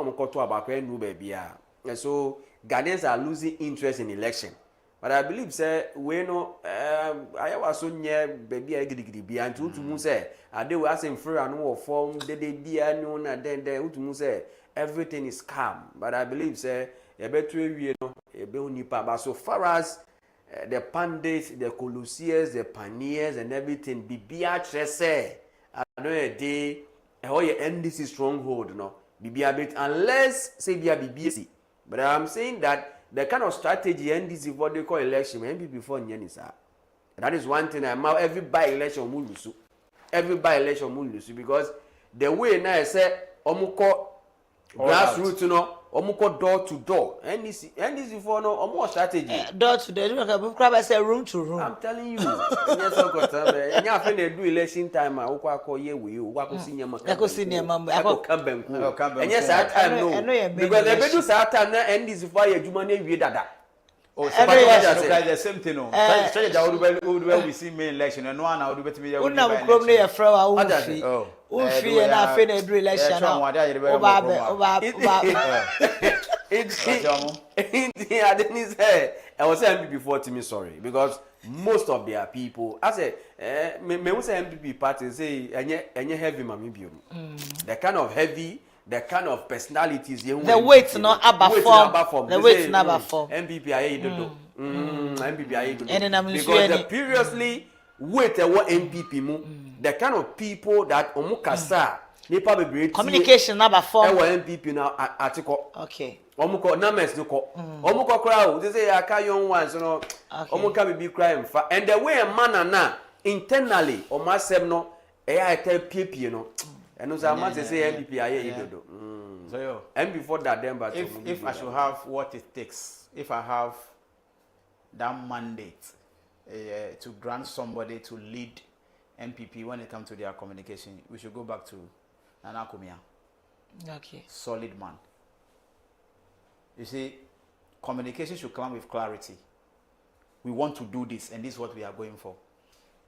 and so Ghanaians are losing interest in election. But I believe say we know I was so near baby and to say they were asking for a new form, they be unknown and then say everything is calm. But I believe say a better but so far as the pundits, the colosseums, the pioneers and everything, BBH say, I know a day, how you end this stronghold, no, BBH, unless say BBC. But I'm saying that the kind of strategy end this is what they call election, maybe before Nyanisa. That is one thing I'm every by-election will lose. Every by-election will lose because the way now I say, Omuko grassroots, you know. Omuko door to door. And this before no more strategy. Door to door. You can say room to room. I'm telling you. Yes, and you have to do election time. I will call you. We will see your mama. I will see your mama. I will come back. And yes, that time no. Because the bedu that time and this fire you money we dada. Oh, so but the same thing. No. Strategy that would we see main election and one I would bet me. Una mukrom ne yefra wa ufi. Ufi na afi na do election now. Oba. I didn't say I was saying before to me sorry because most of their people I say me say MPP party say any heavy mami biom. The kind of heavy the kind of personalities the weight not above form. The weight not above form. MPP I do. MPP I do. Because the previously weight what MPP mu the kind of people that omukasa nipa be communication not above form. MPP now article. Okay. omuko numbers no ko omuko kra o they say aka young ones no omuka bibi cry mfa and the way man na internally o masem no e ya tell piepie no eno say man say MPP aye yidodo So yo, and before that then but if I should have what it takes, if I have that mandate to grant somebody to lead MPP when it comes to their communication, we should go back to Nana Kumia. Okay. Solid man. You see, communication should come with clarity. We want to do this, and this is what we are going for.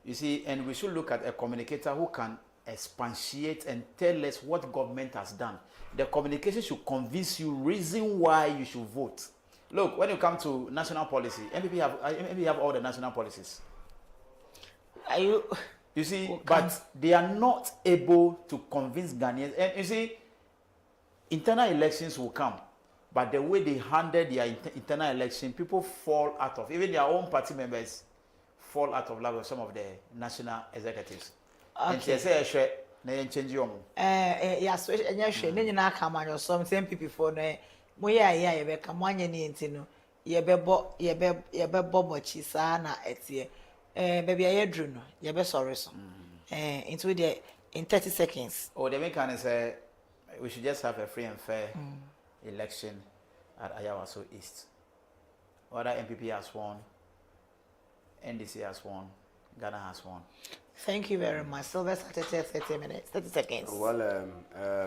You see, and we should look at a communicator who can expatiate and tell us what government has done. The communication should convince you reason why you should vote. Look, when you come to national policy, MPP have all the national policies. Are you? You see, but they are not able to convince Ghanaians. And you see, internal elections will come, but the way they handle their internal election, people fall out of, even their own party members fall out of love with some of the national executives. Okay. And they say, na change your yeah, so you na come on some MPP for no mo ya ye be ka mo anya ni ntino ye be bochi sa na etie baby aye dru no ye be sorry so into the in 30 seconds. Oh, the main can say we should just have a free and fair election at Ayawaso East. Whether MPP has won, NDC has won, Ghana has won. Thank you very much. So let's 30 minutes, 30 seconds. Well,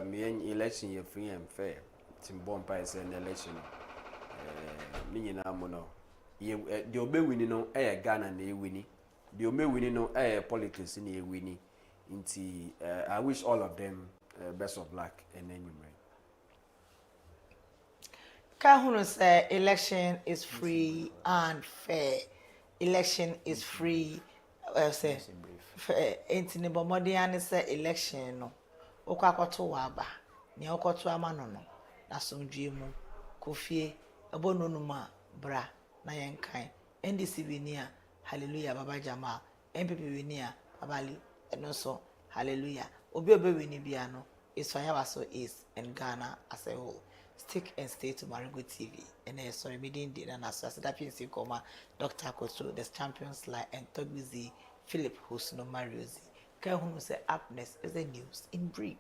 me election ye free and fair. Timbon is an election. Me na mo no. Ye the obe winning no Ghana na winning. The obe winning no politics na winning. Inti I wish all of them best of luck and then you Kahunu say election is free and fair. Election is free. Say enti bomodian say election no. Okwakoto waba. Ni okoto ama no no. Na somdwe mu. Kofie ebononuma bra na yenkan. NDC winia hallelujah baba jama. MPP winia babali eno so hallelujah. Obi wini bia no is Ayawaso East and Ghana as a whole. Stick and stay to Marego TV. And sorry, me didn't do that. So that PNC Koma, Dr. Koto, the Champions Line, and Togbizi, Philip Husno Mariozi. Kahunu say, Upness is the news in brief.